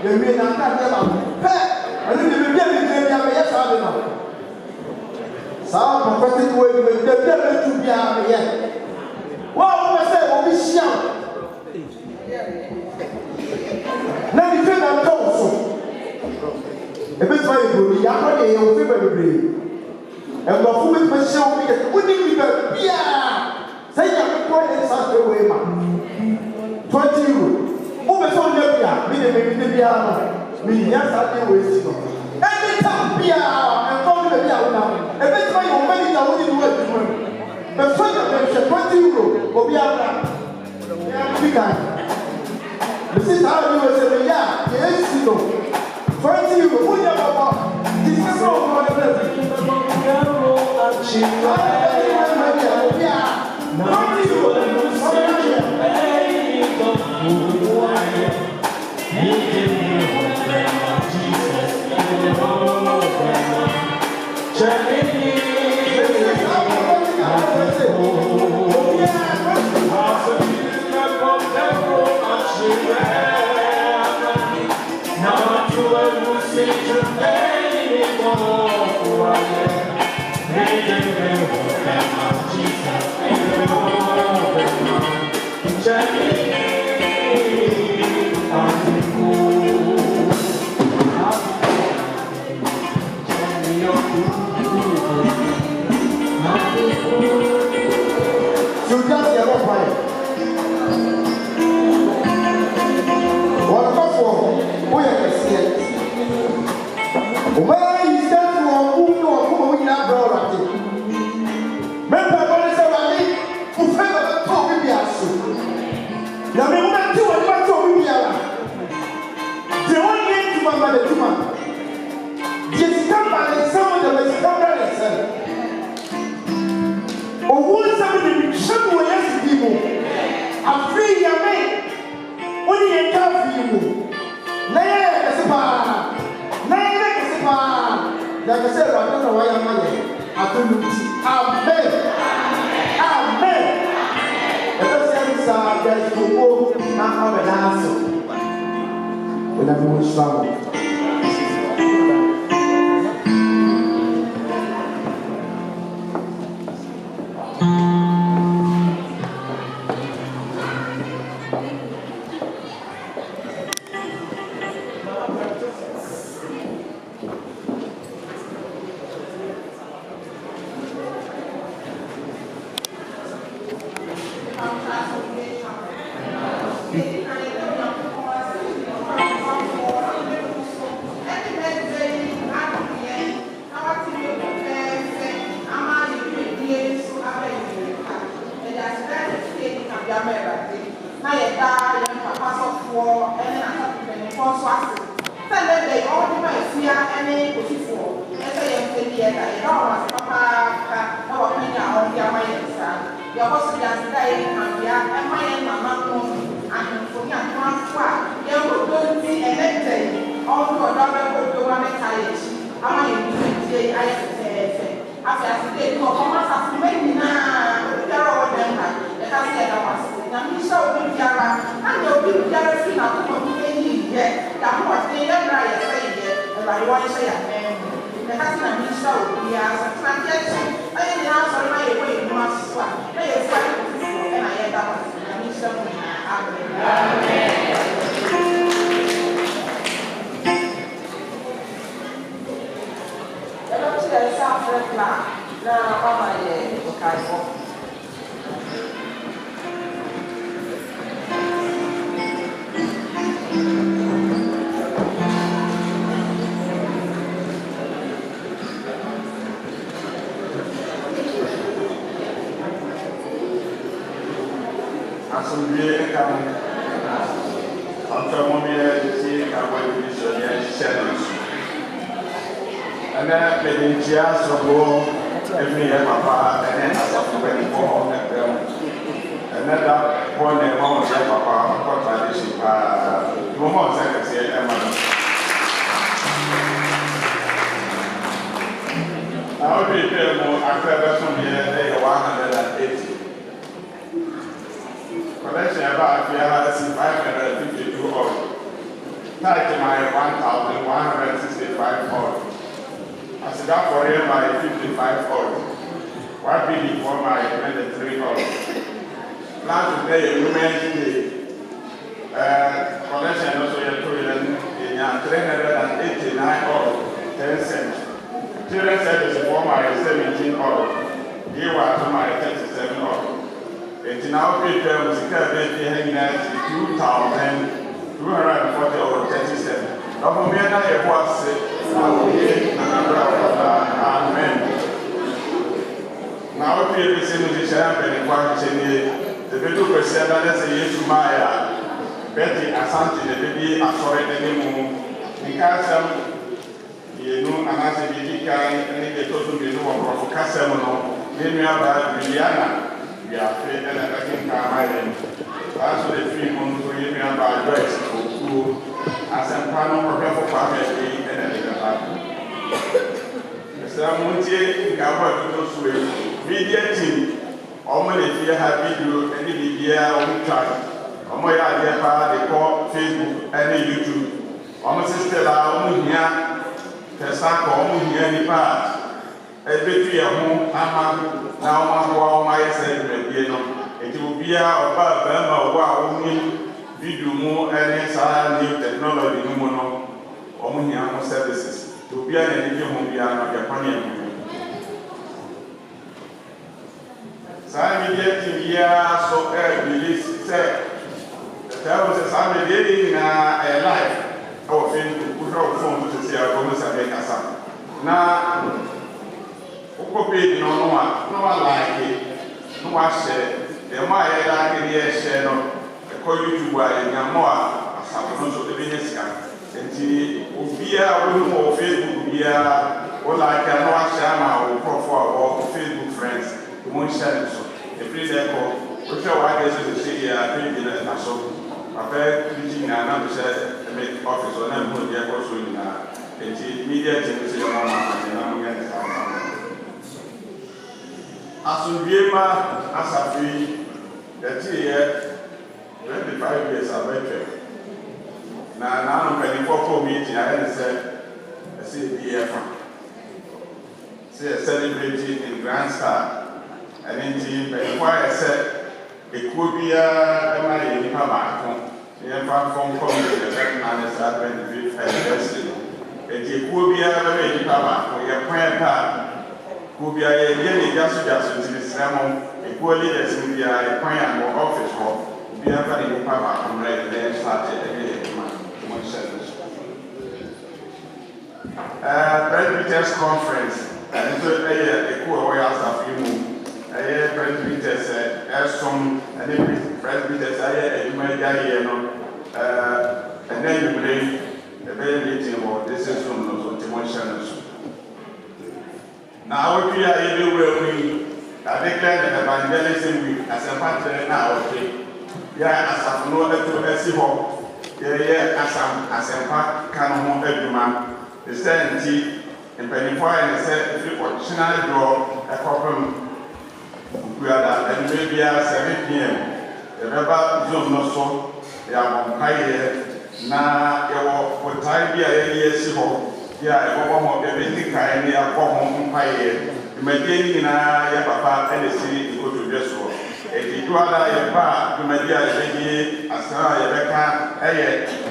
the way na ka de ba pe ani de be bia me yes ade no sa prophetic way de be tu bia me yes wa o say o bi sia na di fe na to so e be try go ya ko de o fe bebre e go fu be sia o bi de woni bi ba bia say ya ko de sa de way ma 20 euro o be so de bia me de bia no me ya sa de way si no anytime bia e ko de bia o na e be try o me ni na o ni do e tu be so de be 20 euro o bia na ya bi kan. This is how you will say, yeah, yes, you know. 20 you will never walk. This is so much better. Pcg Asomdwoe Mma Collection about 552 oil.
tied to my 1,165 odd. I said that for him my 55 odd. What be before my 23 odd. Plan to pay a women's day. Collection also in 389 odd 10 cents. Children service for my 17 odd. They were to my 37 odd. It's now paid terms hanging at 2,240 or 37. Now, for me, I was amen. Now, if you see the champion, the little person that is a yes to my Betty Asante, the baby, I saw it anymore. Because you know, and I said, you can get to the new of Casamano, then we have Viviana. We are free and I think I'm that's what the 3 months for you about Joyce who as a panel prepare for family and everything. Mr. Montier, Gabba to those media team, only if you have video any media on track. On my idea, they call Facebook and YouTube. Almost still our here, the sack on here any part. Every 3 home, I'm now my said, it will be about them or video more and new technology, no more, only services. To be an energy home, we are not Japanian. Simon getting here, so release said, there was a Sunday dating a life. Our friend to put our phone to see our bonus and make us up. Now, Okope no one like it. No one said, the more I like it, share no. According to what I am more, as I was also the business guy. And the Ubia, we know Facebook, Ubia, or like I know Shama or Profile or Facebook friends, who won't share it. The place I call, which I guess is the city, I think in a so. I bet preaching and I'm said, make office or not, put the also in a media to say, I'm going to Asomdwoe Mma Asafi, that year 25 years of veteran. Now, I'm ready for meeting. I said, I see BF. Say a celebrity in Grand Star. And indeed, before I said, it could be a money in Pama. The infant from the second anniversary anniversary. It could be a very Pama for your prayer. Who be a yearly just in the sermon, equally as in the appointment or office hall, be a very power from red and started again. Presbyterians Conference, and so a cool way out of you. A presbyterians, as some and every presbyterians, I may die, and then you believe a very meeting or this is from those emotions. Now, we are everywhere I declare the evangelism week as a partner now. Yeah, as I know that to see home. Yeah, as a part can home every man. The certainty and penify and said, if you watch China draw a problem, we are that and maybe at 7 p.m. The Rebel Zoom no so, they are on high now, you will time be a year home. Yeah, I go home, everything kind of home fire. You may get in a papa and the city to go to dress for. If you do a bar, you may be a as a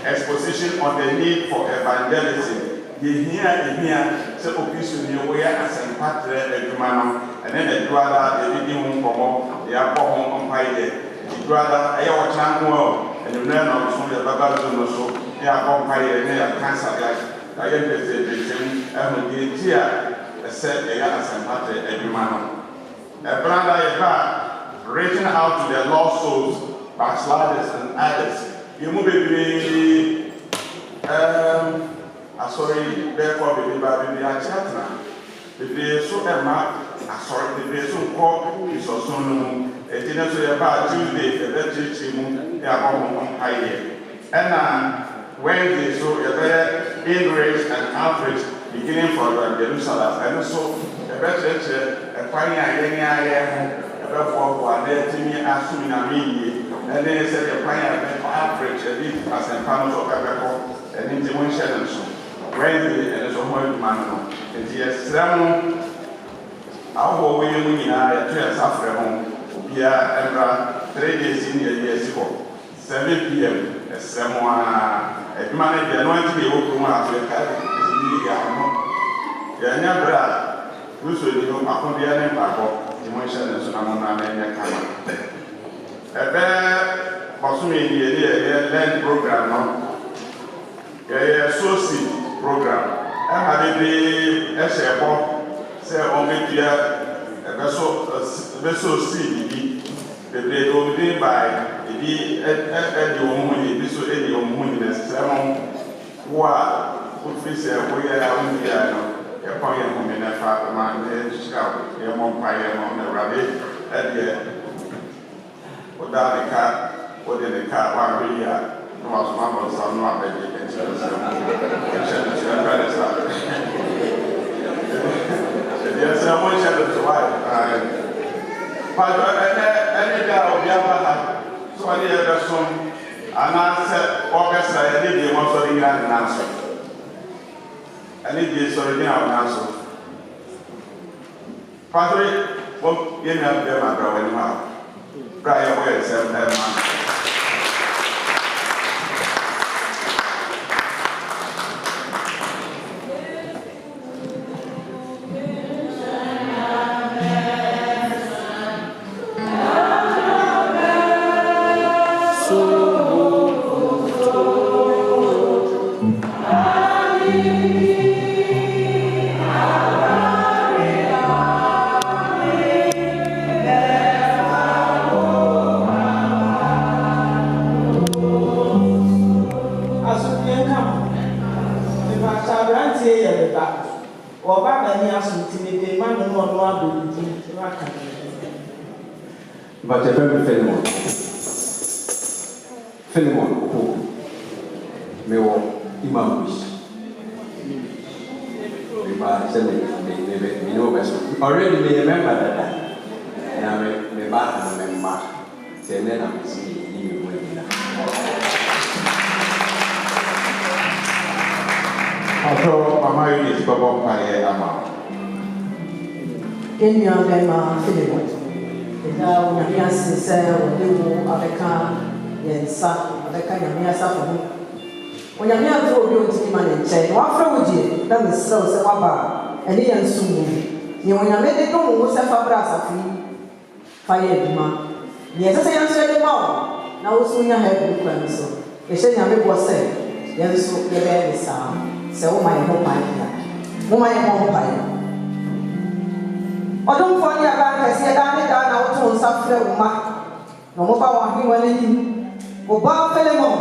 exposition on the need for evangelism. You hear, so obviously you wear as a partner every man, and then the brother, the living home, they are home on fire. The brother, I watch well, and you learn on the Baba so they are home fire and they are cancer. I am the same, and the tear, a set a young and party every man. A brand reaching out to the lost souls, backsliders and others. You move it, sorry, therefore, baby, I chat now. The day so Emma, sorry, the day so called is also known. A dinner to about Tuesday, the vegetable, they are home on high. And Wednesday, so a very enraged and outraged beginning for Jerusalem, and also a better a fine idea, a better one there to me as soon as me, and then said a fine outrage, a bit as a panel of a ɛne nti mo nhyɛ no so Wednesday ɛne so ho adwuma no nti yɛsrɛ mo ahoɔ wɔyɛ mu nyinaa yɛto yɛ nsa frɛ ho obiara ɛmmra 3 days ne yɛde asi hɔ 7 p.m. ɛsrɛ mo adwuma no deɛ no anti yɛwɔ kurom a so yɛka ɛsidi yɛ ano yɛnyɛ berɛ a Luso di no akodeɛ ne mpakɔ nti mo nhyɛ no so na mo na ɛnyɛ kama Bosumi yɛyɛ learn program no yɛyɛ sourcing program ɛma bebree ɛhyɛ ɛbɔ sɛ ɔmbɛdua ɛbɛso seed bi bebree de ɔmde by ebi ɛde wɔn ho ebi so ɛde wɔn ho nyina sɛ mo wo a wofiri sɛ woyɛ a wondua no yɛpɔn yɛn ho mene fa ma ne hyira yɛmmɔ mpaeɛ no na Awurade ɛdeɛ woda ne ka wode ne ka wahwɛ yi a na wasoma bɔnsa no abɛgye ɛkyerɛ sɛ ɛhyɛ no kyerɛ bɛne sa ɛdeɛ sɛ monhyɛ no so wae patɔ ɛne da a obi aba ha sɛ ɔne yɛbɛsom anaasɛ ɔbɛsra yɛne deɛ mɔsɔre nyina ne nan so ɛne deɛ sɔre ne a ɔnan so patɔre yɛnya bɛma bra w'anim a bra yɛwɔ yɛ nsɛm ɛma
But a very Philemon. Philemon, who may walk Imam Wish. We know best. Already may remember that. And I may back and remember. Then I'm seeing you when you
Although Mama is Bob Pie Ama.
In your Emma Philemon. Now, when I say, you are the car, yes, the kind of mere suffer. When you're near to go to man and chain, what from you? That is so, so about, and he and soon. You when you made it go, was a fabrass of fire, man. Yes, I answer the mouth. Now, soon you have good friends. So, you say, I was saying, yes, so you're there, son. So, my home, my home, my Odom for ya ba ka se da ne da na woto nsafre wo ma no mo ba wa hwe wani ni o ba Philemon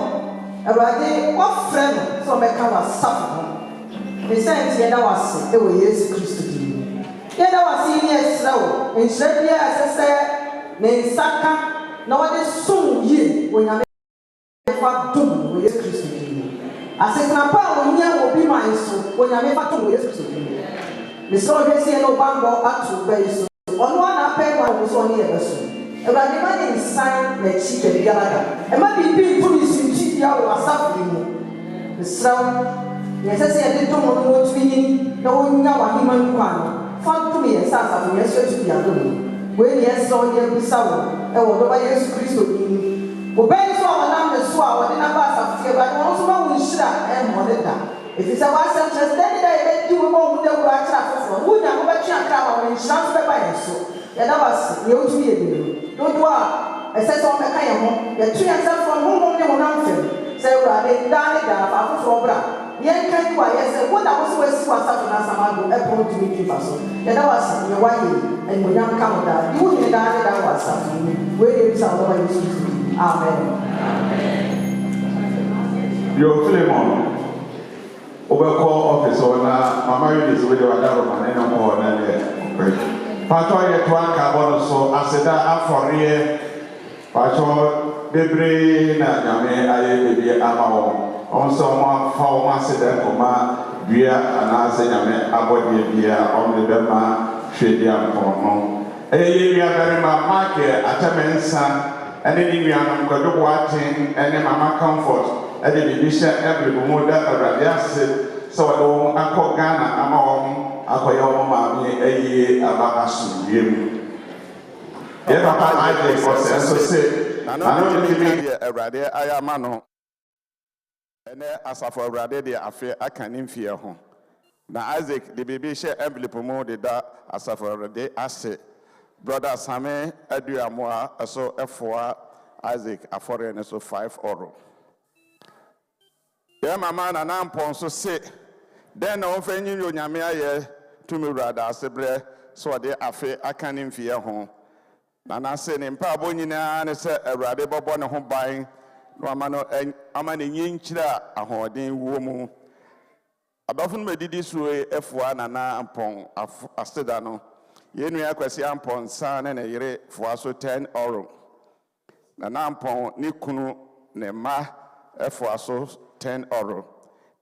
Awurade wo frɛ no so me ka wa safo ho me sent ye da wase e wo Yesu Kristo di ye da wase ni esra wo enhyira bia asese ne nsaka na wode som yie wo nyame fa dum wo Yesu Kristo di asesna pa wo nya wo bi man so wo nyame fa dum wo Yesu Kristo di Mr. Jesse no bango atu base. On one pay one was on here. About the money is signed like cheap and galaga. And might be to me cheap yaw or suffering. The sound, yes, I said, they don't want to be no one now human one. Fun to me and Sasa from your search to your room. When yes, saw your Bissau, and what by Jesus Christ. Obey saw an the swallow, and a bus of fear, but also one will shut and more than that. If it's a wise interest, then I let you go with the right traffic. Would not let you come and transfer by so. And that was the old year. Don't worry. I said, on the Kayamo, the 2 years from whom only one answer. Say, well, they died after for Bra. Yan can you, I said, what I was with was something as a man who approached me to us. And that was your wife, and when young come that you would die, that was something. Where is our Lord Jesus? Amen.
Your Philemon. Overcall office or Mama is with your Darman and more than the Patoya to Anka so I said that for here Pato Debre Name I be Amao on some four months then Coma Bia and I say Yame Abodi Bia on the Bema Shadiam Pono. We are very much market at a men's son and then we are not going to watching and then Mama Comfort.
and the division every moment that so I don't uncle Ghana, I'm on Akoyama Mammy, a year about Asomdwoe. Yeah, Papa, I think was so say, I know the media a radio, I am no. And as for radio, I fear I can in fear home. Now, Isaac, the baby share envelope promoted that as for a day, I say, Brother Sammy, Edu Amoa, so F4 Isaac, a foreigner, so 5 euro. Yeah, my man, and I'm pon so say, then offending you, Yamia, to me, rather, Sebre, so they affair I can in fear home. And I said, in Pabonina, and I said, a radical bonnet home buying, no man, a man in Yinchra, a hoarding woman. I often made this way F1 and I upon a sedano. Yenu kwesi ampon san na yere fuaso 10 euro. Na nampon ni kunu ne ma fuaso 10 euro.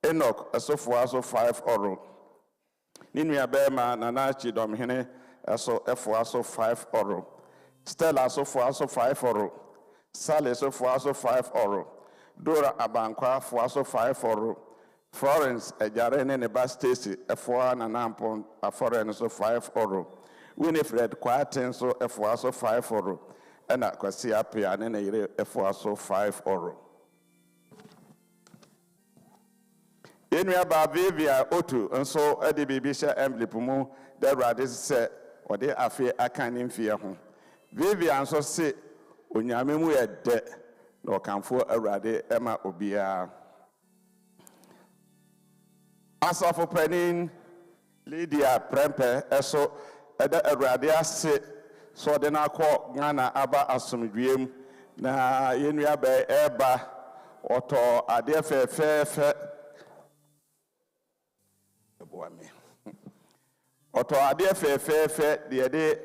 Enoch eso fuaso 5 euro. Ni nua bema na na chidom hene eso fuaso 5 euro. Stella so fuaso 5 euro. Sale so fuaso 5 euro. Dora abankwa fuaso 5 euro. Florence ejare ne ba Stacy F1 na nampon a foreign so 5 euro. Winifred Quaten so F1 so 5 euro. And a kwasi apia ne na yire F1 so 5 euro. Enua ba Vivia Otu nso edi bibisha envelope mu the radis se ode afi akan mfie ho. Vivia nso se onyame mu ye de na okanfo awrade ema obia. Asafo panin Lydia Prempe eso eda awrade ase so de na akọ Ghana aba Asomdwoe na yenua ba eba oto ade fe Oto ade fe de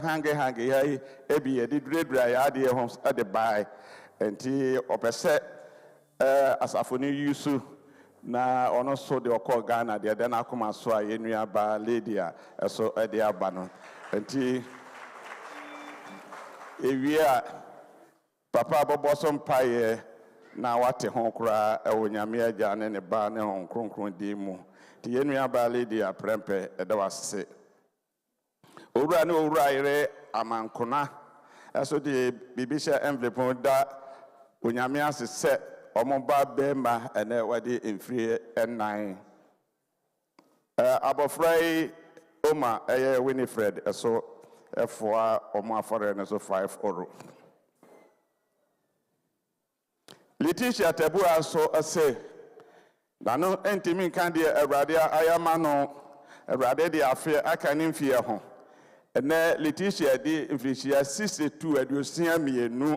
hange ya ebi ye de dredra ya ade ho ade bai enti opese asafo ni yusu na ono so de okọ Ghana de na akoma so a yenua ba Lydia eso ade aba no enti ewia papa boboso mpaye na wate ho kura ewonyame agya ne ba ne ho kronkron di mu ti yenua ba Lydia Prempe edawase owura ne owura ire amankona eso de bibisha envelope da onyame asese omoba bema ene wade emfrie enan abofrai Oma Winifred eso efoa omo afore ne so 5 euro. Letitia Tebua so ase Dano entimi kan de awrade ayama no awrade de afi aka ne mfie ho ene Letitia de mfrishia 62 aduosia mienu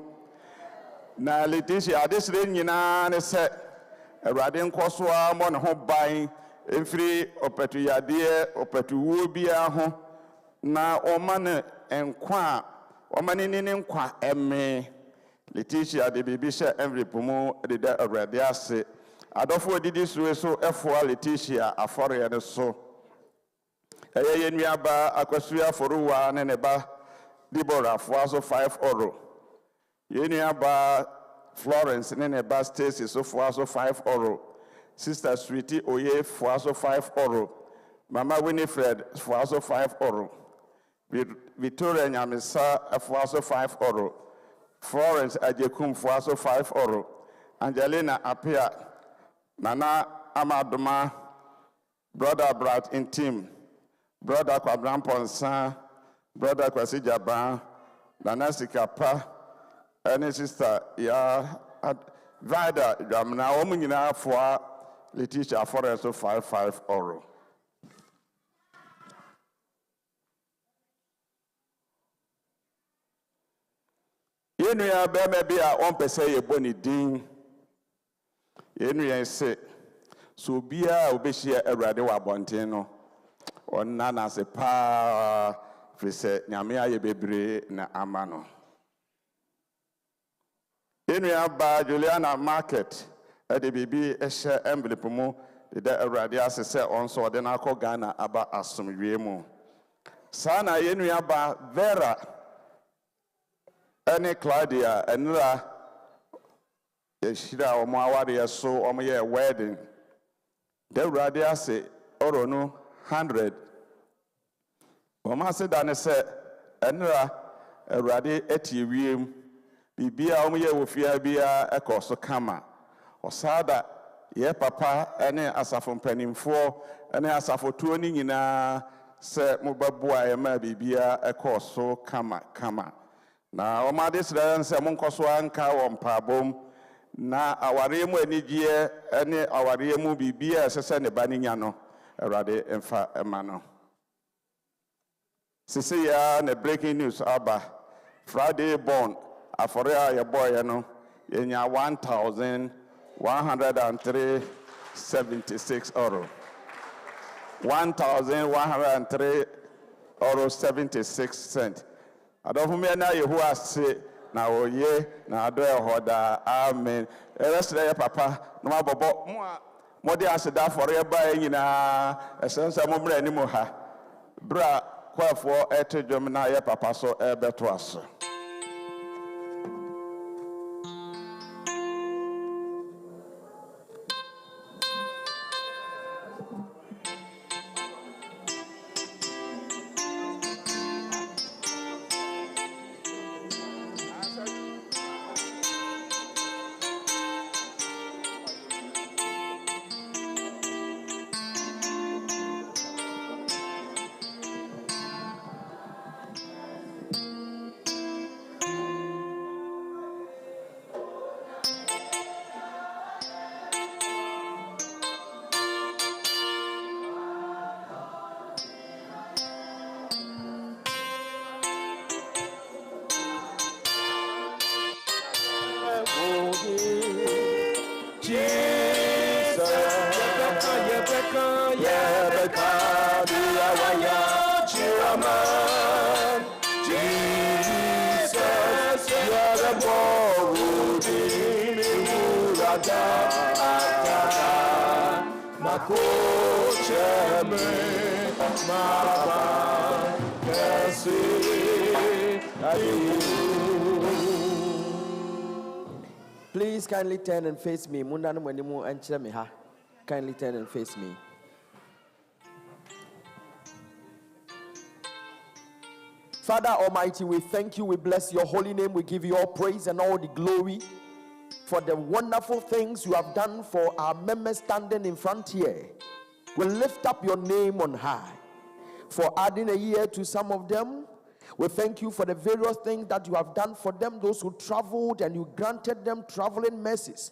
na Letitia adesire nyina ne se awrade nkoso a mo ne ho ban mfiri opetu yade opetu wo bia ho na omane enkwa omane ni nkwa eme Letitia de bibisha envelope mu de da awrade ase adofo odidi suwe so efoa Letitia afore ne so eye nua ba akwasua foruwa ne ne ba Deborah foa so 5 euro yenua ba Florence ne ne ba Stacy so foa so 5 euro Sister Sweetie Oye foa so 5 euro Mama Winifred foa so 5 euro Victoria Nyamisa foa so 5 euro Florence Ajekum foa so 5 euro Angelina Apia Nana Amaduma, Brother Brat Intim, Brother Kwabram Ponsa, Brother Kwasi Jaba, Nana Sikapa, and Sister Ya Vida Jamna, Omina for Letitia for so 5 euro. Yenuya Bemebia on Pese Boni Ding. Yenua say so bia obehia awrade wa bonten no onna na se pa fese nyame aye bebre na amano yenua ba Juliana market de bibi ehye envelope mu de awrade asese onso de na akọ Ghana aba Asomdwoe mu sana yenua ba Vera ene Claudia enra yɛhyira wɔn awareɛ so wɔn yɛ wedding da awurade ase ɔrɔ no 100 wɔn ase da ne sɛ ɛnra awurade ɛte wiem bibia wɔn yɛ wɔ fia bia ɛkɔ so kama ɔsaada yɛ papa ɛne asafo mpanimfoɔ ɛne asafotuo ne nyinaa sɛ mobɛboa ɛma bibia ɛkɔ so kama na wɔn ade srɛ sɛ monkɔ so anka wɔ mpaabom na aware mu anigyeɛ ne aware mu bibia ɛsɛ sɛ ne ba ne nya no awurade mfa ɛma no sisi ya na breaking news aba Friday born afɔre a yɛbɔɔyɛ no yɛnya 1,103.76 euro 1,103.76 cents adɔfo me na yehu ase na oye na adɔ ɛhɔ da amen ɛrɛsrɛ yɛ papa na mabɔbɔ mo a mode aseda afɔre ba nyinaa ɛsɛn sɛ mo mmerɛ anim ha bra kwafoɔ ɛte dwom na yɛ papa so ɛbɛto aso
Please kindly turn and face me. Mundanu mwenimu enchire me ha. Kindly turn and face me. Father Almighty, we thank you, we bless your holy name, we give you all praise and all the glory for the wonderful things you have done for our members standing in front here. We lift up your name on high for adding a year to some of them. We thank you for the various things that you have done for them, those who traveled and you granted them traveling mercies.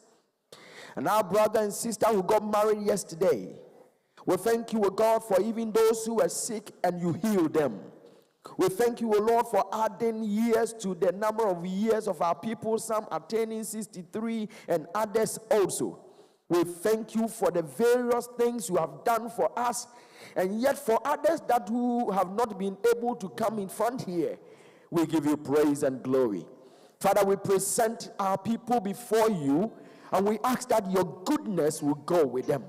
And our brother and sister who got married yesterday, we thank you, O God, for even those who were sick and you healed them. We thank you, O Lord, for adding years to the number of years of our people, some attaining 63 and others also. We thank you for the various things you have done for us, and yet for others that who have not been able to come in front here, we give you praise and glory. Father, we present our people before you, and we ask that your goodness will go with them.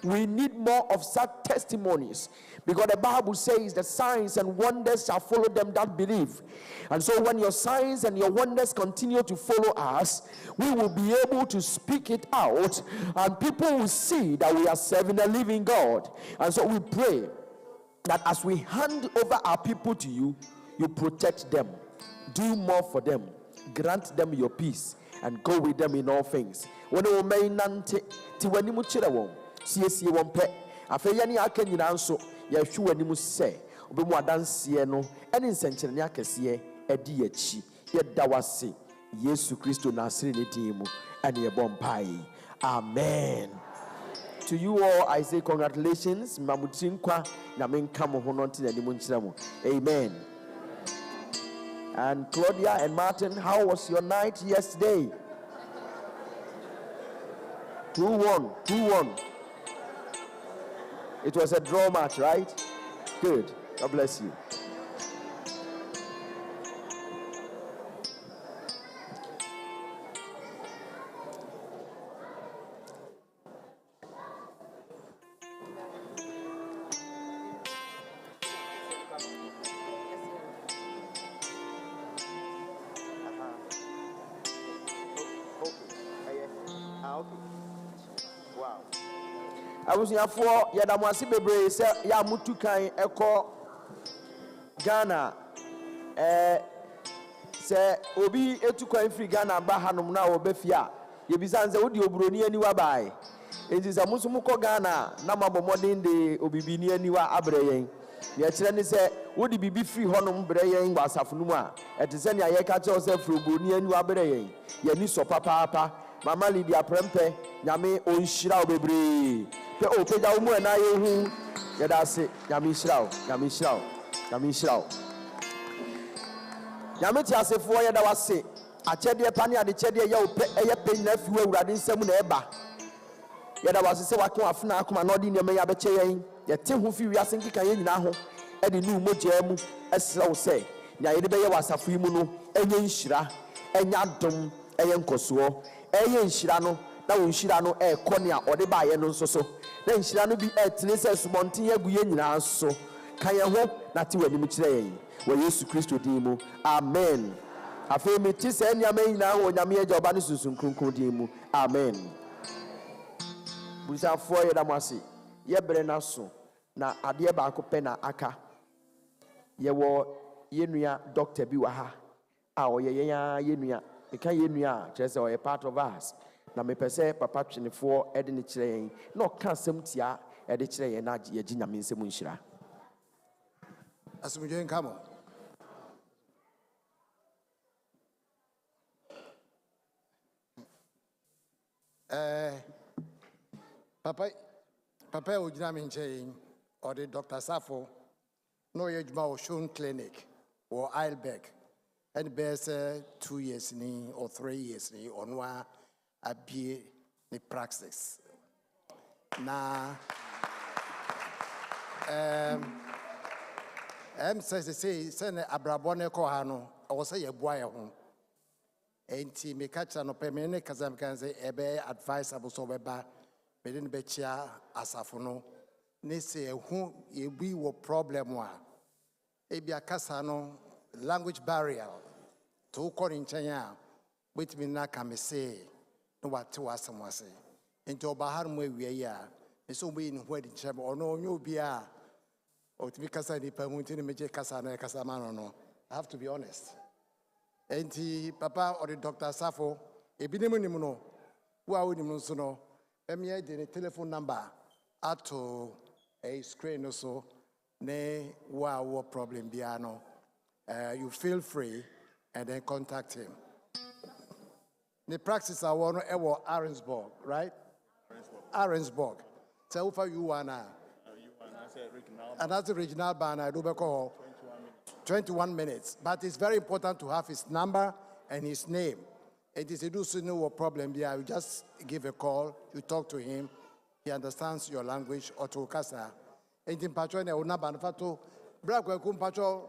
We need more of such testimonies, because the Bible says that signs and wonders shall follow them that believe. And so when your signs and your wonders continue to follow us, we will be able to speak it out, and people will see that we are serving a living God. And so we pray that as we hand over our people to you, you protect them, do more for them, grant them your peace, and go with them in all things. Siesie wɔn pɛ afei yɛne aka nyinaa nso yɛhwe w'anim sɛ wobɛmu adanseɛ no ɛne nsɛnkyerɛnne akɛseɛ ɛdi yɛakyi yɛda w'ase Yesu Kristo n'asere ne din mu ɛne yɛbɔ mpae. Amen. To you all I say congratulations. Mamutiri nkwa na menka mo ho no nti n'anim nkyerɛ mo. Amen. And Claudia and Martin, how was your night yesterday? 2-1. 2-1. It was a draw match, right? Good. God bless you. abusuafo yɛda mo ase bebree sɛ yɛ amutu kan ɛkɔ Ghana sɛ obi etu kwan firi Ghana ba hanom na wɔbɛfie a yɛbisa nse wodi oburoni aniwa bae enti sɛ mo nso mokɔ Ghana na mabɔ mmɔden de obibini aniwa abrɛ yɛn yɛkyerɛ ne sɛ wodi bibi firi hɔnom brɛ yɛn wɔ asafo no mu a ɛte sɛ nea yɛka kyerɛw sɛ firi oburoni aniwa brɛ yɛn yɛni sɔ papaapa mama Lydia prɛmpɛ nyame ɔnhyira wo bebree pɛ o pɛgya wo mu ɛna yɛhu yɛda ase nyame nhyira wo nyame nhyira wo nyame nhyira wo nyame te asefoɔ yɛda wase akyɛdeɛ pa ne adekyɛdeɛ yɛ wo pɛ ɛyɛ pɛ nyina fi wo awurade nsɛm na ɛba yɛda wase sɛ wake wafena akoma na ɔde nneɛma yɛ abɛkyɛ yɛn yɛte ho fi wiase nkeka yɛn nyinaa ho ɛde ne wo mogyaa mu ɛserɛ wo sɛ nea yɛde bɛyɛ wɔ asafo yi mu no ɛnyɛ nhyira ɛnyɛ adom ɛyɛ nkɔsoɔ ɛyɛ nhyira no na wo nhyira no ɛɛkɔ nea ɔde baayɛ no nso so na nhyira no bi ɛtene sɛ subɔnten agu yɛn nyinaa so ka yɛn ho na te w'anim kyerɛ yɛn wɔ Yesu Kristo din mu amen afei mete sɛ nneɛma nyinaa wɔ Nyame Agya Ɔba ne Sunsum Kronkron din mu amen busafoɔ yɛda mo ase yɛbrɛ no so na adeɛ baako pɛ na aka yɛwɔ yɛnua doctor bi wɔ ha a ɔyɛ yɛn a yɛnua meka yɛnua a kyerɛ sɛ ɔyɛ part of us na mepɛ sɛ papa twenefoɔ ɛde ne kyerɛ yɛn na ɔka asɛm tia ɛde kyerɛ yɛn na yɛgye Nyame nsɛm nhyira
Asomdwoe nka mo. Papa ogyina me nkyɛn or the Dr. Safo no yɛdwuma wɔ Shone Clinic wɔ Eilberg and bɛyɛ 2 years ni or 3 years ni ɔno a abie ne praxis na say ne abrabɔ ne kɔ ha no ɔwɔ sɛ yɛboa yɛ ho enti meka kyerɛ no pɛ me ne kasa meka sɛ ɛbɛyɛ advisable sɛ ɔbɛba mede ne bɛkyia asafo no ne sɛ ɛho yɛbi wɔ problem a ebia kasa no language barrier to wokɔ ne nkyɛn a wobɛtumi no aka me se na wate w'asɛm ase enti ɔba ha no mu awie yi a me sɛ wobɛyi ne ho adi nkyerɛ me ɔno ɔnyɛ obi a ɔtumi kasa nipa mu nti ne megye kasa no ɛkasa ma no no I have to be honest enti papa or the Dr. Safo ebinim nim no wo a wonim no so no ɛmɛ de ne telephone number ato a screen no so ne wo a wo problem bia no you feel free and then contact him the practice I want to ever Arensburg right Arensburg so how far you wanna and that's the regional ban I do call 21 minutes but it's very important to have his number and his name it is a do so no problem there you just give a call you talk to him he understands your language or to kasa and in patron e una ban fato bra kwaku patron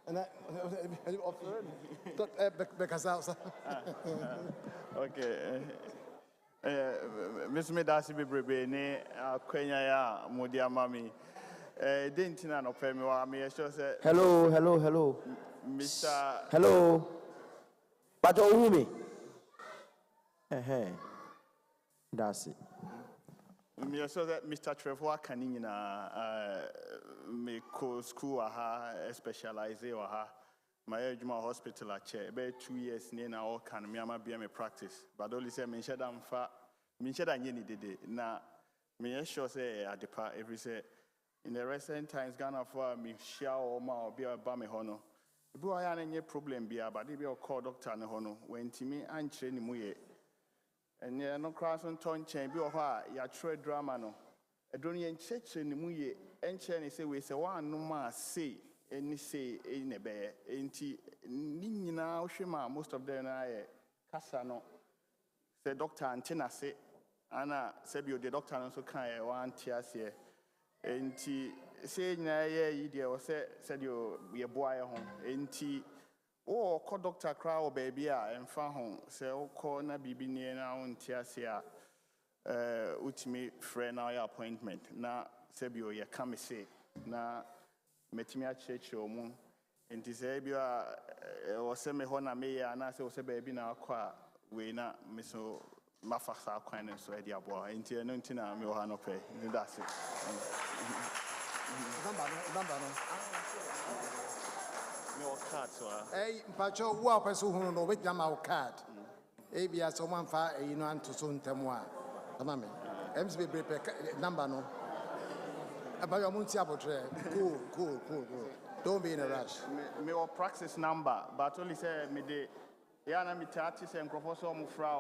and
okay Miss Medasi Bibrebe ne akwanya ya modi amami dentina no pemi wa me sure say
hello
Mr.
hello Pato Umi that's it
me sure that Mr. Trevor kanina me ko school aha specialize aha my ejuma hospital ache be 2 years ne na all can me ama bia me practice but only say me sheda nye ni dede na me sure say adepa every say in the recent times Ghana for me share or ma obi ba me hono bi wa ya na nye problem bia but dey be call doctor ne hono when timi ankyere ni mu ye enye no cross on ton chen bi o ho a ya try drama no edon ye nkyekye ni mu ye enkyere ni say we say one no ma say any say in a bear enti ni nyina ohwema most of them na ye kasa no say doctor antina say ana say bi o the doctor no so kan ye wan tiase enti say nyina ye yi de o say said you ye boy ho enti o ko doctor kra o baby a emfa ho say o ko na bibi ne na on tiase a utimi friend na your appointment na say bi o ye come say na metimi a church omu enti say bi o se me ho na me ya na say o se baby na akwa we na me so
mafasa kwan no so edi aboa enti eno nti na me oha no pe ni that's it
Number no.
me o card so
Hey, mpacho wo apeso hunu no wet jama card. Bia so man fa no anto so ntemu a. Tama me. MC be number no. About your munti abotre. Cool. Don't be in a rush.
me o praxis number but only say me de ya na me tati say nkrofo so omo fra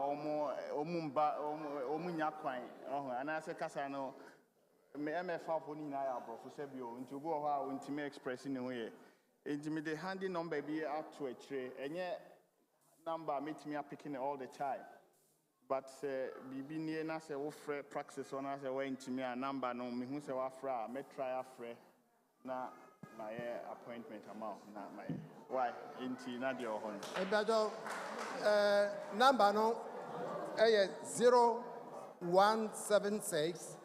omo nya kwan ana se kasa no me MFA for ni na ya brofo se bi o nti obo ho a ontime express ni ho ye enti me de handy number bi ato a kire enye number metimi picking all the time but bibi nie na se wo frɛ praxis on na se wa ntimi a number no me hu se wa fra me try afrɛ na my appointment amount na my why enti na de ohon
Ebajo number no 0176.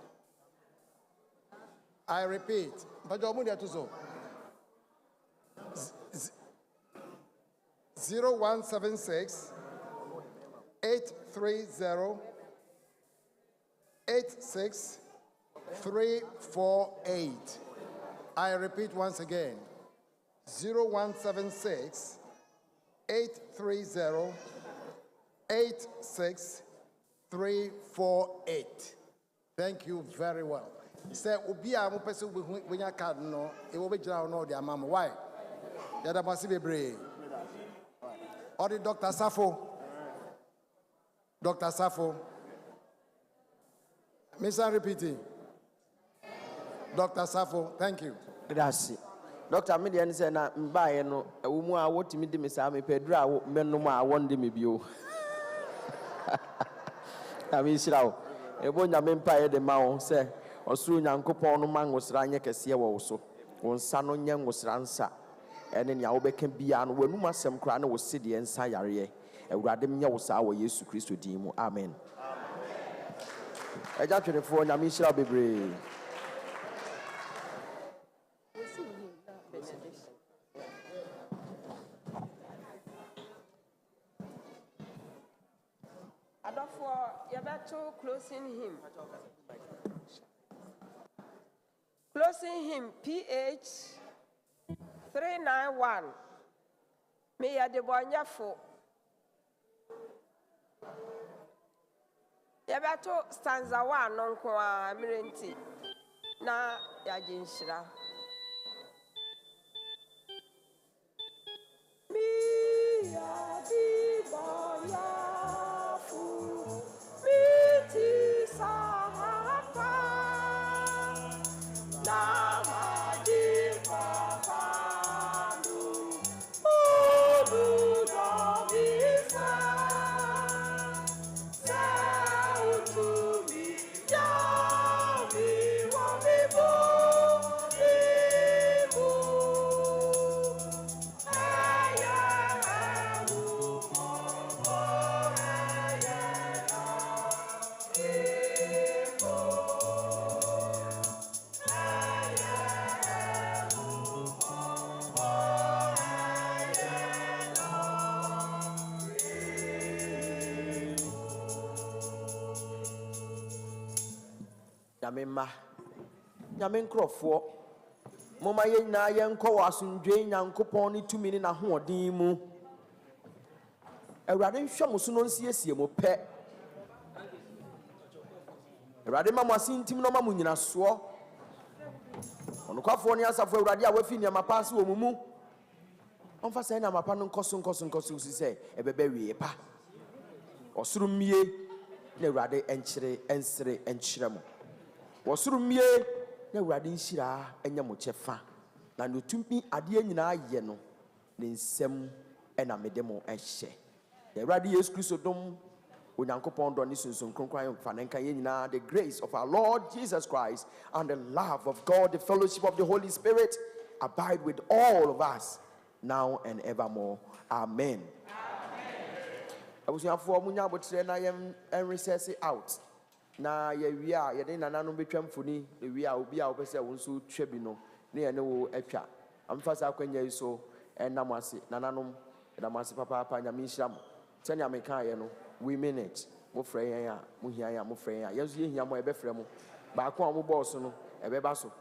I repeat, Bajo mu to so 0176 830 86348. I repeat once again, 0176 830 86348. Thank you very well. Say Ubia Mupesu when you can no, it will be down no the mama. Why? Yada must be brave. Or the Dr. Safo. Dr. Safo. Miss repeating. Dr. Safo, thank you.
Gracias. Dr. Midian said, "Na mbaye no ewumu a wotimi di me sa me pedra a menum a wonde me bio." Ami sirawo. Ebo nyame mpaye de ma wo se osuru nyankopon no mangosra anye kese wo so. Wo nsa no nye ngosra nsa. Ene nya wo beka bia no wanum asem kra na wo sede nsa yare. Ewurade mnya wo sa wo Yesu Kristo din mu. Amen. Eja twefo nyame sirawo bebre.
Closing hymn PH 391. Me ya de boanyafo. Yabato stanza 1 nonko a mirenti na ya jinshira. Me ya di boanyafo. Miti sahapa. Namadi papamu, ulu dobisa, sautumi yami wamibo ibu, aya amu aya ibu.
Nyamema nyame nkrofo moma ye nyina ye nkɔ wasundwe nyankopɔn ne tumi ne na hoɔden mu awurade nhwɛ mo so no nsiesie mo pɛ awurade ma mo asintim no ma mo nyina soɔ ɔnokwafo ne asafo awurade a wafi ne amapa ase wɔ mo mu ɔmfa sɛ ne amapa no nkɔso si sɛ ɛbɛbɛ wie pa ɔsoro mmie na awurade ɛnkyere ɛnsere ɛnkyerɛ mo wasuru mie na awurade nhyira enya mo kyɛfa na no tumi adeɛ nyinaa yɛ no ne nsɛm ɛna mede mo ɛhyɛ na awurade Yesu Kristo dom onyankopɔn dɔ ne sunsun kronkron fa ne nka yɛ nyinaa the grace of our Lord Jesus Christ and the love of God the fellowship of the Holy Spirit abide with all of us now and evermore. Amen. Abusuafo munya abotre na yɛn recess out na ye wi a ye de nananom betwa mfoni e wi a obi a opese wo nso twa bi no na ye ne wo atwa amfa sa kwanya yi so enam ase nananom edam ase papa nyame nhyiram tani ameka ye no we mean it mo frɛ yɛn a mo hia yɛn a mo frɛ yɛn a yɛn nso yɛhia mo a yɛbɛfrɛ mo baako a mo bɔɔ so no ɛbɛba so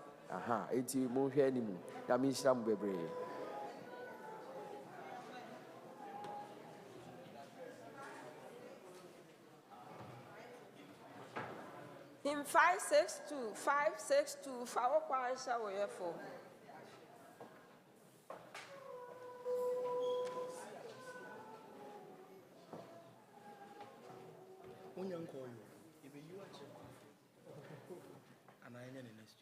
enti mo hwɛ anim na me nhyira mo bebree.
In 562 fawo kwa Aisha woyefo.
Unyanko you. Ibe you are check. And I next.